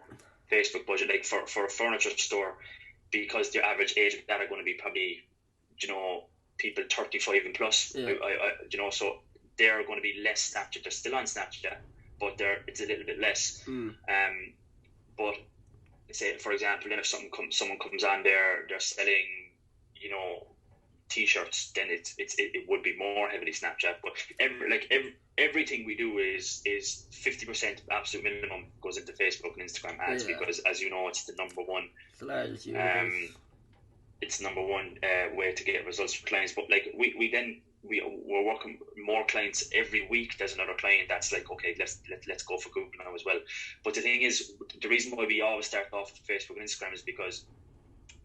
Facebook budget. Like for a furniture store, because the average age of that are going to be probably, people 35 and plus. Yeah. So they're going to be less Snapchat. They're still on Snapchat, but it's a little bit less. But say, for example, then if someone comes on there, they're selling, t-shirts, then it would be more heavily Snapchat. But everything we do is 50% absolute minimum goes into Facebook and Instagram ads, because, as you know, it's the number one. It's the largest it's number one way to get results for clients. But like we're working more clients every week. There's another client that's like, okay, let's go for Google now as well. But the thing is, the reason why we always start off with Facebook and Instagram is because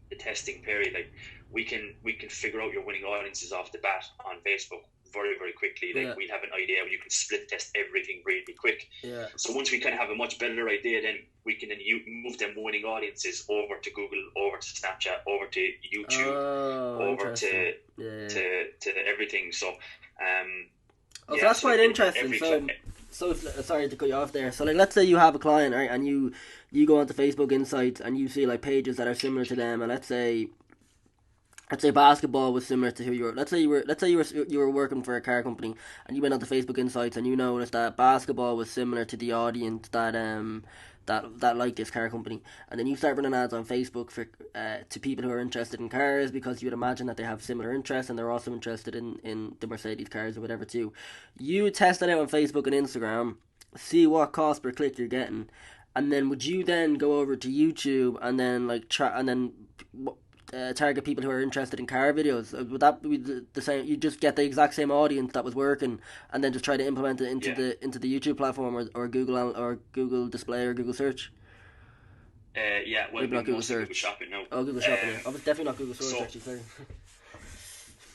the testing period, like we can figure out your winning audiences off the bat on Facebook very, very quickly. Like we have an idea where you can split test everything really quick. Yeah. So once we kind of have a much better idea, then we can move them winning audiences over to Google, over to Snapchat, over to YouTube, over to everything. So so that's quite interesting. So sorry to cut you off there. So like, let's say you have a client, right, and you go onto Facebook Insights and you see like pages that are similar to them, and let's say basketball was similar to who you were. Let's say you were working for a car company and you went onto Facebook Insights and you noticed that basketball was similar to the audience that liked this car company, and then you start running ads on Facebook for to people who are interested in cars, because you would imagine that they have similar interests and they're also interested in the Mercedes cars or whatever too. You would test it out on Facebook and Instagram, see what cost per click you're getting, and then would you then go over to YouTube and then target people who are interested in car videos? Would that be the same? You just get the exact same audience that was working, and then just try to implement it into the YouTube platform or Google Display or Google Search. Well, maybe not Google Search. Google Shopping now. Oh, Google Shopping. I was definitely not Google Search actually. Sorry.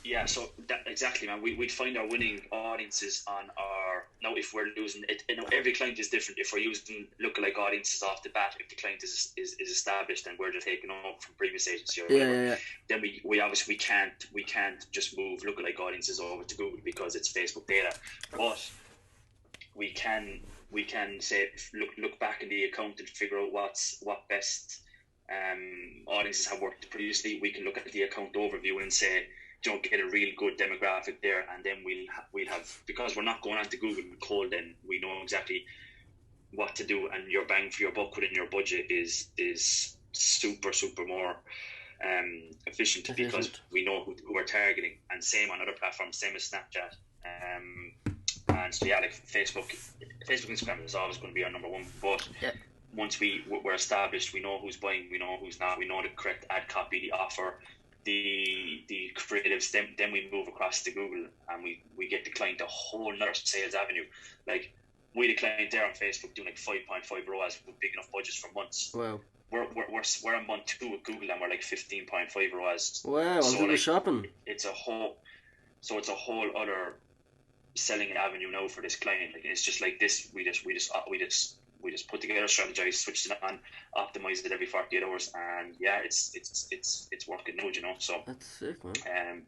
Yeah, so that exactly, man. We'd find our winning audiences on our. Now, if we're losing it, every client is different. If we're using lookalike audiences off the bat, if the client is established and we're just taking off from previous agency or whatever, then we obviously we can't just move lookalike audiences over to Google because it's Facebook data. But we can say look back in the account and figure out what best audiences have worked previously. We can look at the account overview and say, get a real good demographic there, and then we'll have, because we're not going on to Google cold, then we know exactly what to do, and your bang for your buck within your budget is super more efficient because we know who we're targeting. And same on other platforms, same as Snapchat, and so like Facebook Instagram is always going to be our number one, but once we're established, we know who's buying, we know who's not, we know the correct ad copy, the offer, the creatives, then we move across to Google, and we get the client a whole nother sales avenue. Like, we the client there on Facebook doing like 5.5 ROAS with big enough budgets for months. Wow. We're on month 2 with Google and we're like 15.5 ROAS. Wow, so Google Shopping. It's a whole other selling avenue now for this client. Like, it's just like this. We just put together, strategize, switched it on, optimized it every 48 hours, and it's working now, So that's sick, man.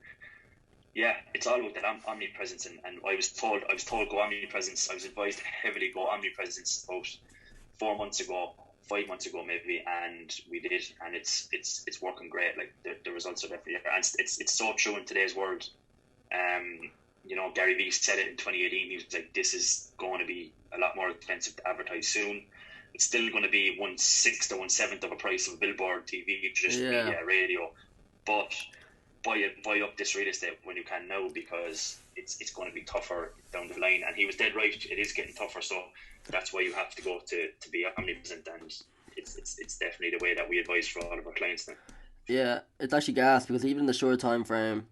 It's all about that omnipresence, and I was told go omnipresence. I was advised heavily go omnipresence about 5 months ago maybe, and we did, and it's working great. Like, the results are definitely, and it's so true in today's world. Gary Vee said it in 2018. He was like, this is going to be a lot more expensive to advertise soon. It's still going to be 1/6 or 1/7 of a price of a billboard, TV, traditional media, radio. But buy up this real estate when you can now, because it's going to be tougher down the line. And he was dead right. It is getting tougher, so that's why you have to go to be omnipresent, and it's definitely the way that we advise for all of our clients now. Yeah, it's actually gas, because even in the short time frame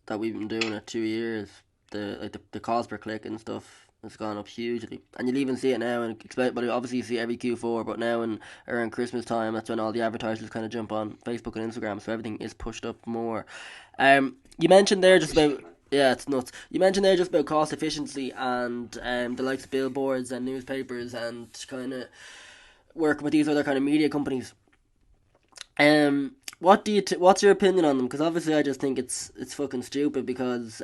that we've been doing it, 2 years, the cost per click and stuff has gone up hugely, and you'll even see it now. And but obviously you see every Q4, but now around Christmas time, that's when all the advertisers kind of jump on Facebook and Instagram, so everything is pushed up more. You mentioned there just about it's nuts. You mentioned there just about cost efficiency and the likes of billboards and newspapers and kind of working with these other kind of media companies. What's your opinion on them? Because obviously I just think it's fucking stupid, because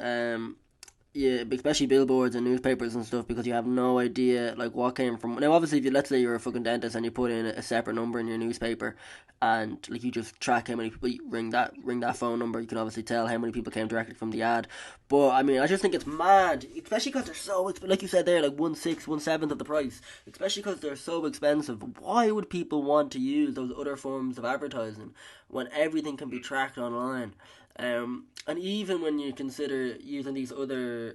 Yeah, especially billboards and newspapers and stuff, because you have no idea like what came from. Now, obviously, if you, let's say you're a fucking dentist and you put in a separate number in your newspaper, and like you just track how many people ring that phone number, you can obviously tell how many people came directly from the ad. But I mean, I just think it's mad, especially because they're so like you said there, like 1/6, 1/7 of the price. Especially because they're so expensive. Why would people want to use those other forms of advertising when everything can be tracked online? And even when you consider using these other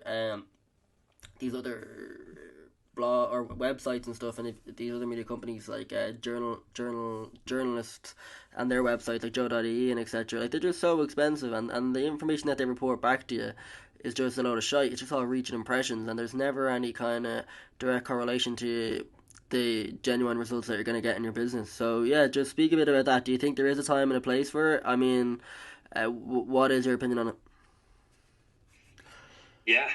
blog or websites and stuff, and if these other media companies like journalists and their websites like Joe.ie and etc. Like they're just so expensive, and the information that they report back to you is just a load of shite. It's just all reaching impressions, and there's never any kind of direct correlation to the genuine results that you're going to get in your business. So yeah, just speak a bit about that. Do you think there is a time and a place for it? I mean, what is your opinion on it? Yeah.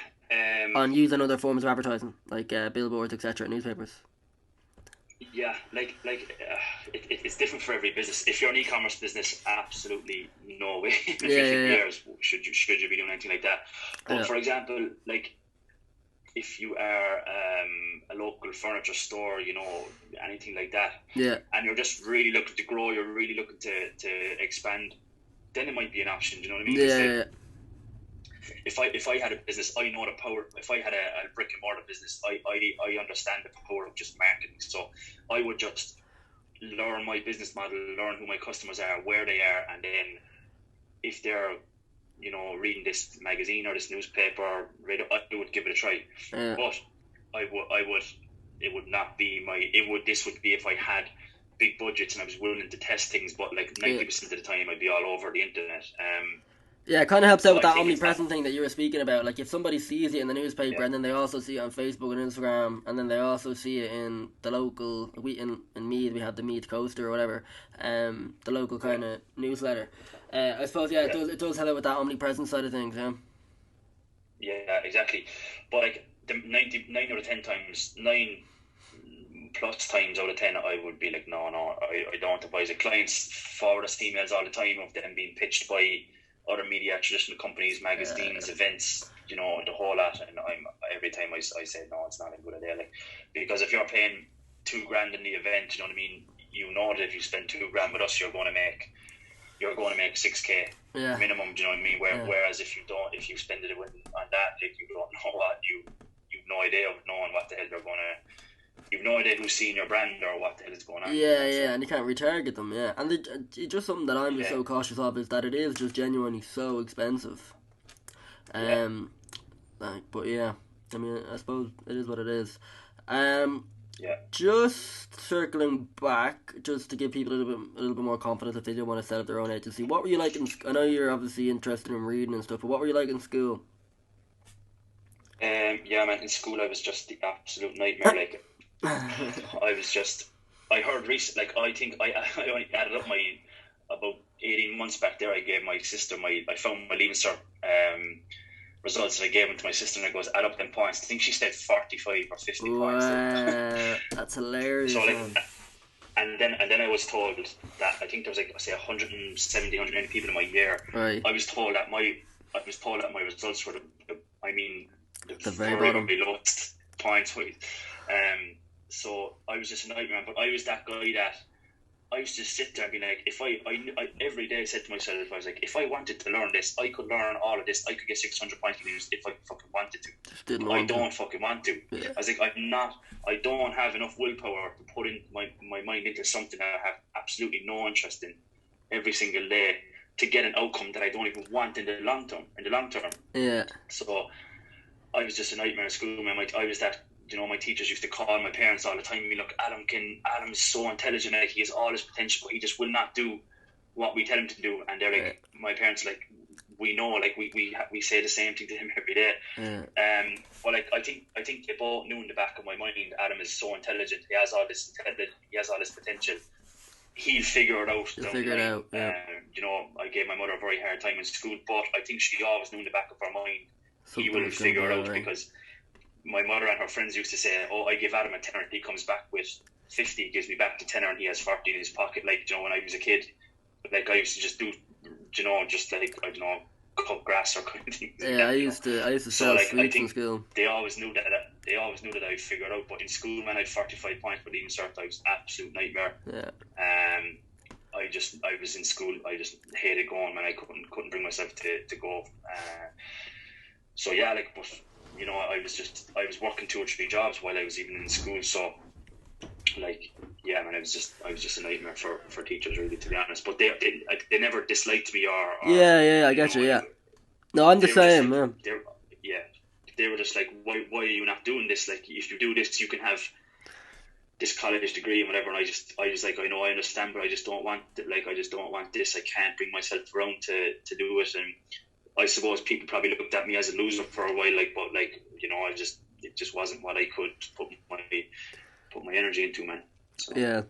On using other forms of advertising, like billboards, etc., newspapers. Yeah, it's different for every business. If you're an e-commerce business, absolutely no way in 50 years should you be doing anything like that. But for example, like if you are a local furniture store, you know, anything like that, and you're just really looking to grow, you're really looking to expand, then it might be an option. Do you know what I mean? If I had a business, I know the power. If I had a brick and mortar business, I understand the power of just marketing. So I would just learn my business model, learn who my customers are, where they are, and then if they're, you know, reading this magazine or this newspaper, I would give it a try. But it would not be this would be if I had big budgets and I was willing to test things. But like 90% of the time, I'd be all over the internet. Yeah, it kind of helps out with that omnipresent thing that you were speaking about. Like, if somebody sees it in the newspaper, and then they also see it on Facebook and Instagram, and then they also see it in the local, in Meath, we have the Meath Coaster or whatever, the local kind of newsletter. I suppose, it does help out with that omnipresent side of things, yeah. Yeah, exactly. But like, the 9 out of 10 times, 9 plus times out of 10, I would be like, no, I don't want to buy it. Clients forward us emails all the time of them being pitched by other media, traditional companies, magazines, events, you know, the whole lot. And every time I say no, it's not a good idea. Like, because if you're paying $2,000 in the event, you know what I mean. You know that if you spend $2,000 with us, you're going to make $6,000 minimum. Do you know what I mean? Whereas if you spend it on that, like, you don't know what you've no idea of knowing what the hell they're going to. You've no idea who's seeing your brand or what the hell is going on. And you can't retarget them, And it's just something that I'm just so cautious of is that it is just genuinely so expensive. But yeah, I mean, I suppose it is what it is. Just circling back, just to give people a little bit more confidence if they do want to set up their own agency. What were you like I know you're obviously interested in reading and stuff, but what were you like in school? Man, in school I was just the absolute nightmare. Like, I heard recently, like, I think I only added up about 18 months back there, I gave my sister I found my Leaving Cert results, and I gave them to my sister, and I goes, add up them points. I think she said 45 or 50 points. That's hilarious. So, like, and then I was told that, I think there was like, say, 170, 180 people in my year. Right. I was told that my results were the very lowest points. So I was just a nightmare, but I was that guy that I used to sit there and be like, if I every day I said to myself, I was like, if I wanted to learn this, I could learn all of this. I could get 600 points in this if I fucking wanted to. I don't fucking want to. Yeah. I was like, I don't have enough willpower to put in my mind into something that I have absolutely no interest in every single day to get an outcome that I don't even want in the long term. Yeah. So I was just a nightmare in school, man. I was that. You know, my teachers used to call my parents all the time. I mean, look, Adam is so intelligent, like, he has all his potential, but he just will not do what we tell him to do. And they're like, my parents, like, we know, like, we say the same thing to him every day. But like, I think they both knew in the back of my mind, Adam is so intelligent. He has all this potential. He'll figure it out. Yeah. You know, I gave my mother a very hard time in school, but I think she always knew in the back of her mind, he will figure it out, because my mother and her friends used to say, oh, I give Adam a tenner, he comes back with 50, he gives me back the tenner, and he has 40 in his pocket. Like, you know, when I was a kid, like, I used to just do, you know, just like, I don't know, cut grass or kind of things like Yeah, that, I used to So sell like I sweets in think school. they always knew that I'd figure it out. But in school, man, I had 45 points for leaving cert. I was an absolute nightmare. Yeah. I was in school. I just hated going, man. I couldn't bring myself to go. So yeah, like, but I was working 2 or 3 jobs while I was even in school. So like, yeah, man, I was just a nightmare for teachers, really, to be honest. But they never disliked me or Yeah, I get you. Yeah. No, I'm the they were just same, like man. they were just like, why are you not doing this? Like, if you do this, you can have this college degree and whatever. And I was like, I know, I understand, but I just don't want it. Like, I just don't want this. I can't bring myself around to do it. And I suppose people probably looked at me as a loser for a while, like, but like, it just wasn't what I could put my energy into, man. So Yeah.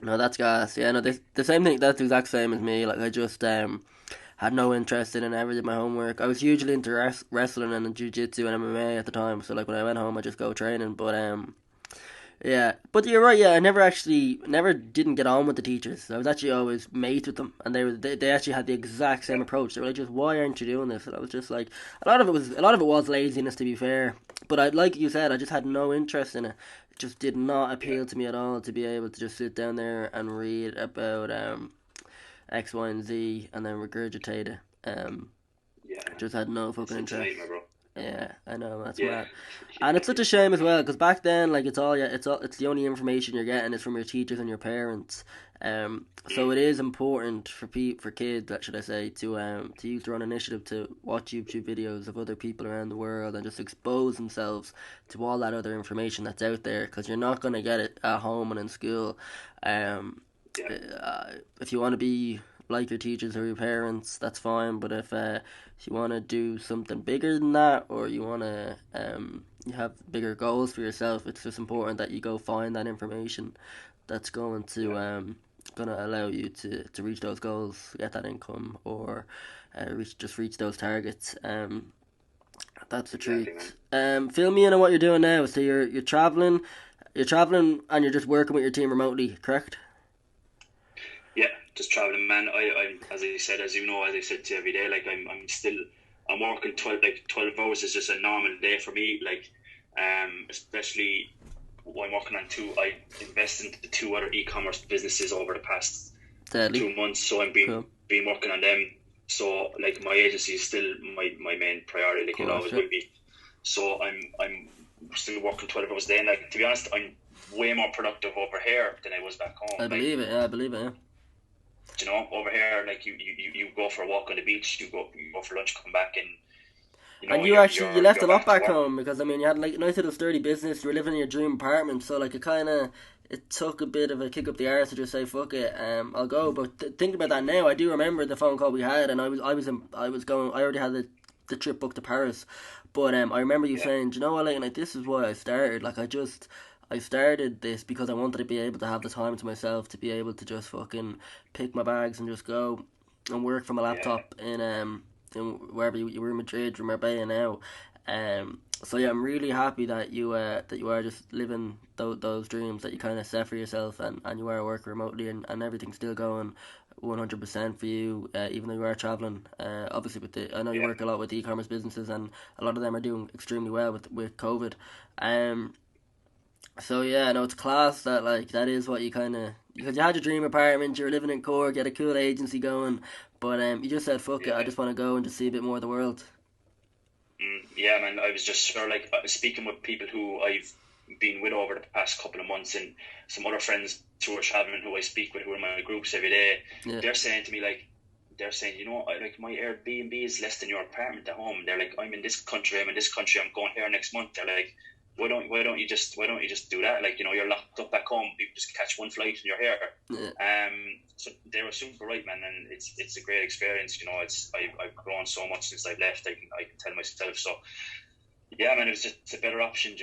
No, that's gas. Yeah, no, the same thing. That's the exact same as me. Like, I just had no interest in it. Never did my homework. I was hugely into wrestling and jiu-jitsu and MMA at the time. So like when I went home, I just go training. But yeah, but you're right. Yeah, I never didn't get on with the teachers. I was actually always mates with them, and they actually had the exact same approach. They were like, "Just why aren't you doing this?" And I was just like, a lot of it was laziness, to be fair. But like you said, I just had no interest in it. It just did not yeah, appeal to me at all to be able to just sit down there and read about X, Y, and Z, and then regurgitate it. yeah, man. Just had no fucking It's a interest. nightmare, bro. Yeah, I know, that's Yeah, mad. And it's such a shame as well because back then, like, it's the only information you're getting is from your teachers and your parents. So mm, it is important for kids, that should I say, to use their own initiative to watch YouTube videos of other people around the world and just expose themselves to all that other information that's out there, because you're not gonna get it at home and in school. Um, yeah, if you want to be like your teachers or your parents, that's fine. But if you want to do something bigger than that, or you want to you have bigger goals for yourself, it's just important that you go find that information that's yeah, going to allow you to reach those goals, get that income, or reach those targets. That's the exactly, man. truth. Fill me in on what you're doing now. So you're traveling, and you're just working with your team remotely, correct? Yeah, just traveling, man. As I said, as you know, as I said to you every day, like I'm working 12 hours is just a normal day for me. Like, especially when I'm working on I invested into 2 other e-commerce businesses over the past Deadly. 2 months, so I'm Cool. been working on them. So like my agency is still my main priority, Of like it course, always yeah. will be. So I'm still working 12 hours a day, and like, to be honest, I'm way more productive over here than I was back home. I Like, believe it. Yeah, I believe it. Yeah. over here, like you go for a walk on the beach, you go for lunch, come back, and And you left a you're lot back to back work. home, because I mean you had like a nice little sturdy business. You were living in your dream apartment, so like it took a bit of a kick up the arse to just say fuck it, I'll go. But thinking about that now, I do remember the phone call we had, and I was going. I already had the trip booked to Paris, but I remember you Yeah, saying, "Do you know what, like this is why I started. Like I started this because I wanted to be able to have the time to myself to be able to just fucking pick my bags and just go and work from a yeah, laptop in wherever you were, in Madrid or Marbella now. So yeah, I'm really happy that you are just living those dreams that you kind of set for yourself, and you are working remotely, and everything's still going 100% for you, even though you are traveling. Obviously, I know you yeah, work a lot with e-commerce businesses, and a lot of them are doing extremely well with COVID. Um, so yeah, no, it's class that like that is what you kind of, because you had your dream apartment, you were living in Cork, you had a cool agency going, but you just said fuck it, I yeah. just want to go and just see a bit more of the world. Yeah, man. I was just sort of like speaking with people who I've been with over the past couple of months, and some other friends who are traveling, who I speak with, who are in my groups every day. Yeah, They're saying to me, like, like, my Airbnb is less than your apartment at home. They're like, I'm in this country, I'm going here next month. They're like, why don't you just do that? Like, you're locked up back home. You just catch one flight and you're here. yeah, So they were super right, man, and it's a great experience. I've grown so much since I've left. I can tell myself. So yeah, man, it was just a better option.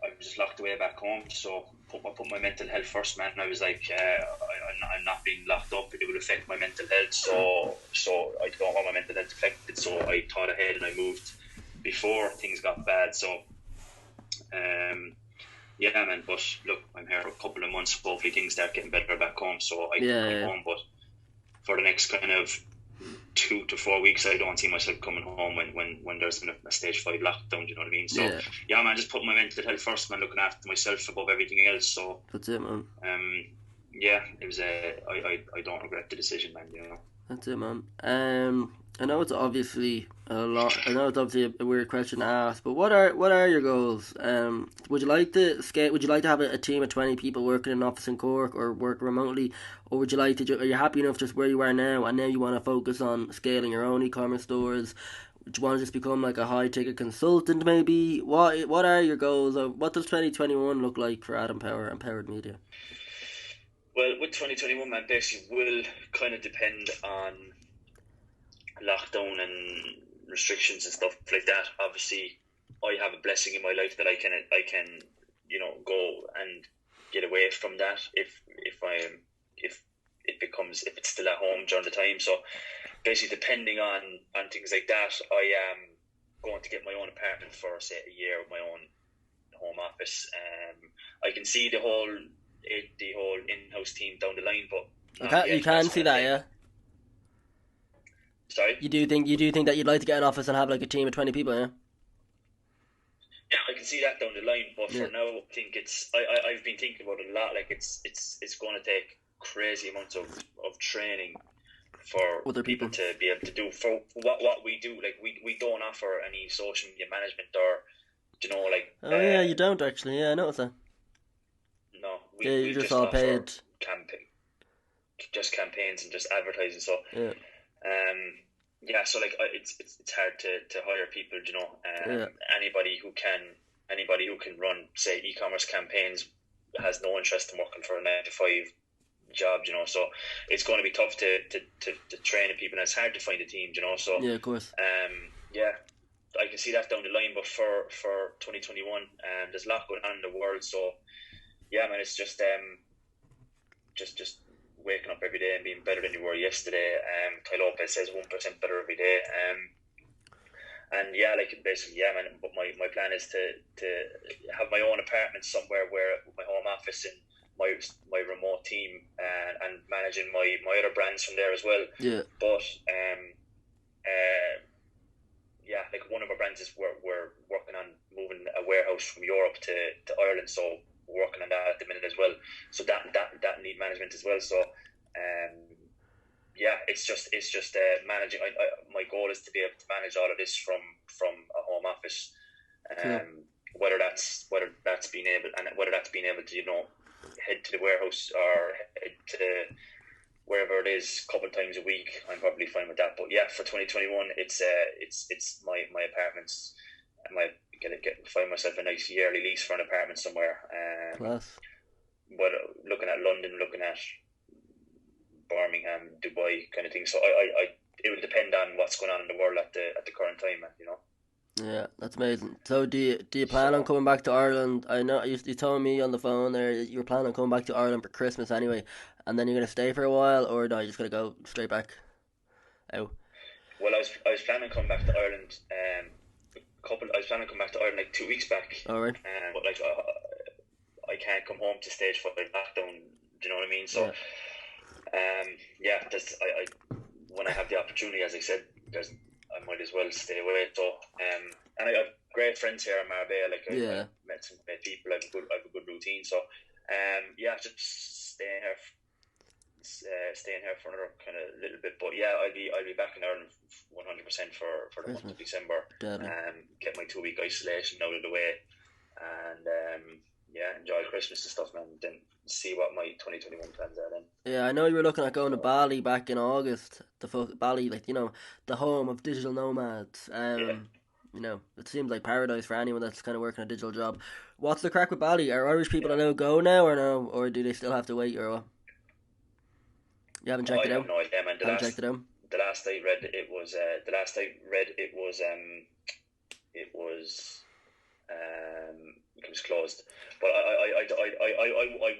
I was just locked away back home, so put my mental health first, man. And I was like, I'm not being locked up. It would affect my mental health, so I don't want my mental health affected. So I thought ahead and I moved before things got bad. So yeah, man. But look, I'm here for a couple of months. Hopefully, things start getting better back home, so I can yeah, come yeah. home. But for the next kind of 2 to 4 weeks, I don't see myself coming home when there's been a stage 5 lockdown. Do you know what I mean? So yeah, man, just put my mental health first, man. Looking after myself above everything else. So that's it, man. Yeah, it was I don't regret the decision, man. You know. That's it, man. I know it's obviously a lot. I know it's obviously a weird question to ask, but what are your goals? Would you like to skate? Would you like to have a team of 20 people working in an office in Cork or work remotely, or would you like to? Are you happy enough just where you are now, and now you want to focus on scaling your own e-commerce stores? Would you want to just become like a high ticket consultant, maybe? What are your goals? What does 2021 look like for Adam Power and Powered Media? Well, with 2021, man, basically will kind of depend on lockdown and restrictions and stuff like that. Obviously, I have a blessing in my life that I can go and get away from that if it's still at home during the time. So basically, depending on things like that, I am going to get my own apartment for say a year with my own home office. I can see the whole in-house team down the line, but you can see that, yeah. Sorry. You do think that you'd like to get an office and have like a team of 20 people, yeah? Yeah, I can see that down the line, but for now, I think I've been thinking about it a lot. Like it's going to take crazy amounts of training for other people to be able to do for what we do. Like we don't offer any social media management or yeah, you don't actually. Yeah, I noticed that. No, you're just all paid. Just campaigns and just advertising. So so like it's hard to hire people. Anybody who can run say e-commerce campaigns has no interest in working for a 9 to 5 job. So it's going to be tough to train people, and it's hard to find a team. So yeah, of course. I can see that down the line, but for 2021, there's a lot going on in the world. So yeah, man, it's just waking up every day and being better than you were yesterday. Kyle Lopez says 1% better every day. And yeah, like basically, yeah, man. But my plan is to have my own apartment somewhere where my home office and my remote team and managing my other brands from there as well. Yeah. But yeah, like one of our brands is we're working on moving a warehouse from Europe to Ireland, so we're working on that at the minute as well. So that need management as well. So yeah, it's just managing. My goal is to be able to manage all of this from a home office. Whether that's being able to head to the warehouse or head to wherever it is a couple of times a week, I'm probably fine with that. But yeah, for 2021, it's my apartments. I might find myself a nice yearly lease for an apartment somewhere. Class. But looking at London, looking at Birmingham, Dubai, kind of thing. So I it will depend on what's going on in the world at the current time, Yeah, that's amazing. So do you plan on coming back to Ireland? I know you told me on the phone there you were planning on coming back to Ireland for Christmas anyway, and then you're gonna stay for a while, or no, you're just gonna go straight back out? Well, I was planning on coming back to Ireland. I was planning on coming back to Ireland like 2 weeks back. All right. But like I can't come home to stage 5 lockdown. Do you know what I mean? So yeah, when I have the opportunity, as I said, I might as well stay away. So and I have great friends here in Marbella. Like I've met some great people. I have a good routine. So yeah, just staying here for another kind of little bit. But yeah, I'll be back in Ireland 100% for the month of December. Get my 2 week isolation out of the way, and yeah, enjoy Christmas and stuff, man. Then see what my 2021 plans are then. Yeah, I know you were looking at going to Bali back in August. Bali, like the home of digital nomads. It seems like paradise for anyone that's kind of working a digital job. What's the crack with Bali? Are Irish people allowed to go now or no, or do they still have to wait or what? You haven't checked it out? I have no idea, man. Checked it out? The last I read it was it was closed. But I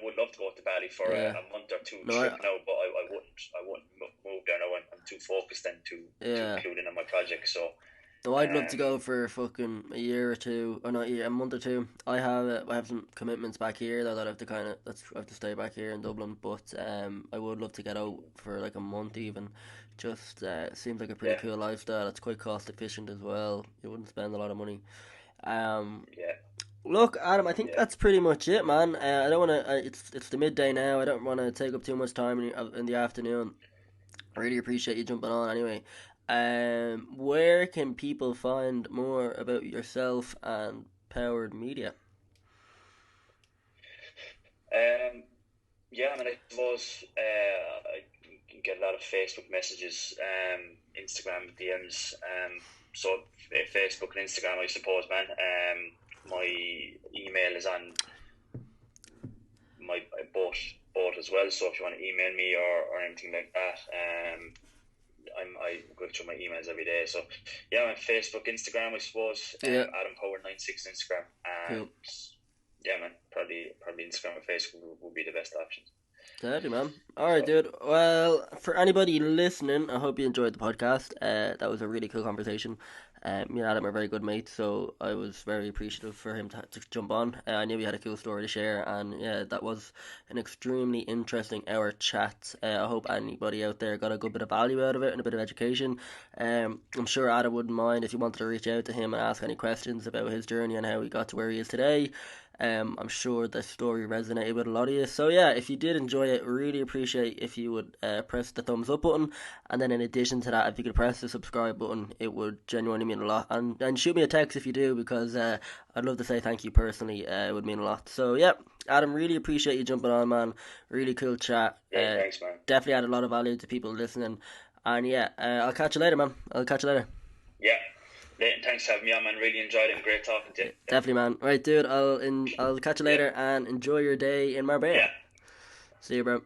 would love to go to Bali for a month or two trip now, but I wouldn't move there now. I'm too focused and too clued in on my project. So Oh, I'd love to go for fucking a year or two, or not a year, a month or two. I have some commitments back here though that I have to I have to stay back here in Dublin. But I would love to get out for like a month even. Just seems like a pretty Yeah, cool lifestyle. It's quite cost efficient as well. You wouldn't spend a lot of money. Um, yeah, Look, Adam, I think yeah. that's pretty much it, man. I don't want to. It's the midday now. I don't want to take up too much time in the afternoon. I really appreciate you jumping on anyway. Where can people find more about yourself and Powered Media? Um, yeah, I mean, I suppose I can get a lot of Facebook messages, Instagram DMs. So Facebook and Instagram, I suppose, man. My email is on my both as well. So if you want to email me or anything like that, I go through my emails every day. So yeah, on Facebook, Instagram, I suppose. Yeah, Adam Power 96 Instagram, and cool. yeah, man, probably Instagram or Facebook would be the best options. Daddy, man. All right, So dude. Well, for anybody listening, I hope you enjoyed the podcast. That was a really cool conversation. Me and Adam are very good mates, so I was very appreciative for him to jump on. I knew he had a cool story to share, and yeah, that was an extremely interesting hour chat. I hope anybody out there got a good bit of value out of it and a bit of education. I'm sure Adam wouldn't mind if you wanted to reach out to him and ask any questions about his journey and how he got to where he is today. I'm sure the story resonated with a lot of you. So yeah, if you did enjoy it, really appreciate if you would press the thumbs up button, and then in addition to that, if you could press the subscribe button, it would genuinely mean a lot. And shoot me a text if you do, because I'd love to say thank you personally. It would mean a lot. So yeah, Adam, really appreciate you jumping on, man. Really cool chat. yeah, thanks, man. Definitely added a lot of value to people listening. And yeah, I'll catch you later, man. I'll catch you later. Yeah, Leighton, thanks for having me on, man. Really enjoyed it and great talking to you. Definitely, man. Right, dude. I'll catch you Yeah, later and enjoy your day in Marbella. yeah. See you, bro.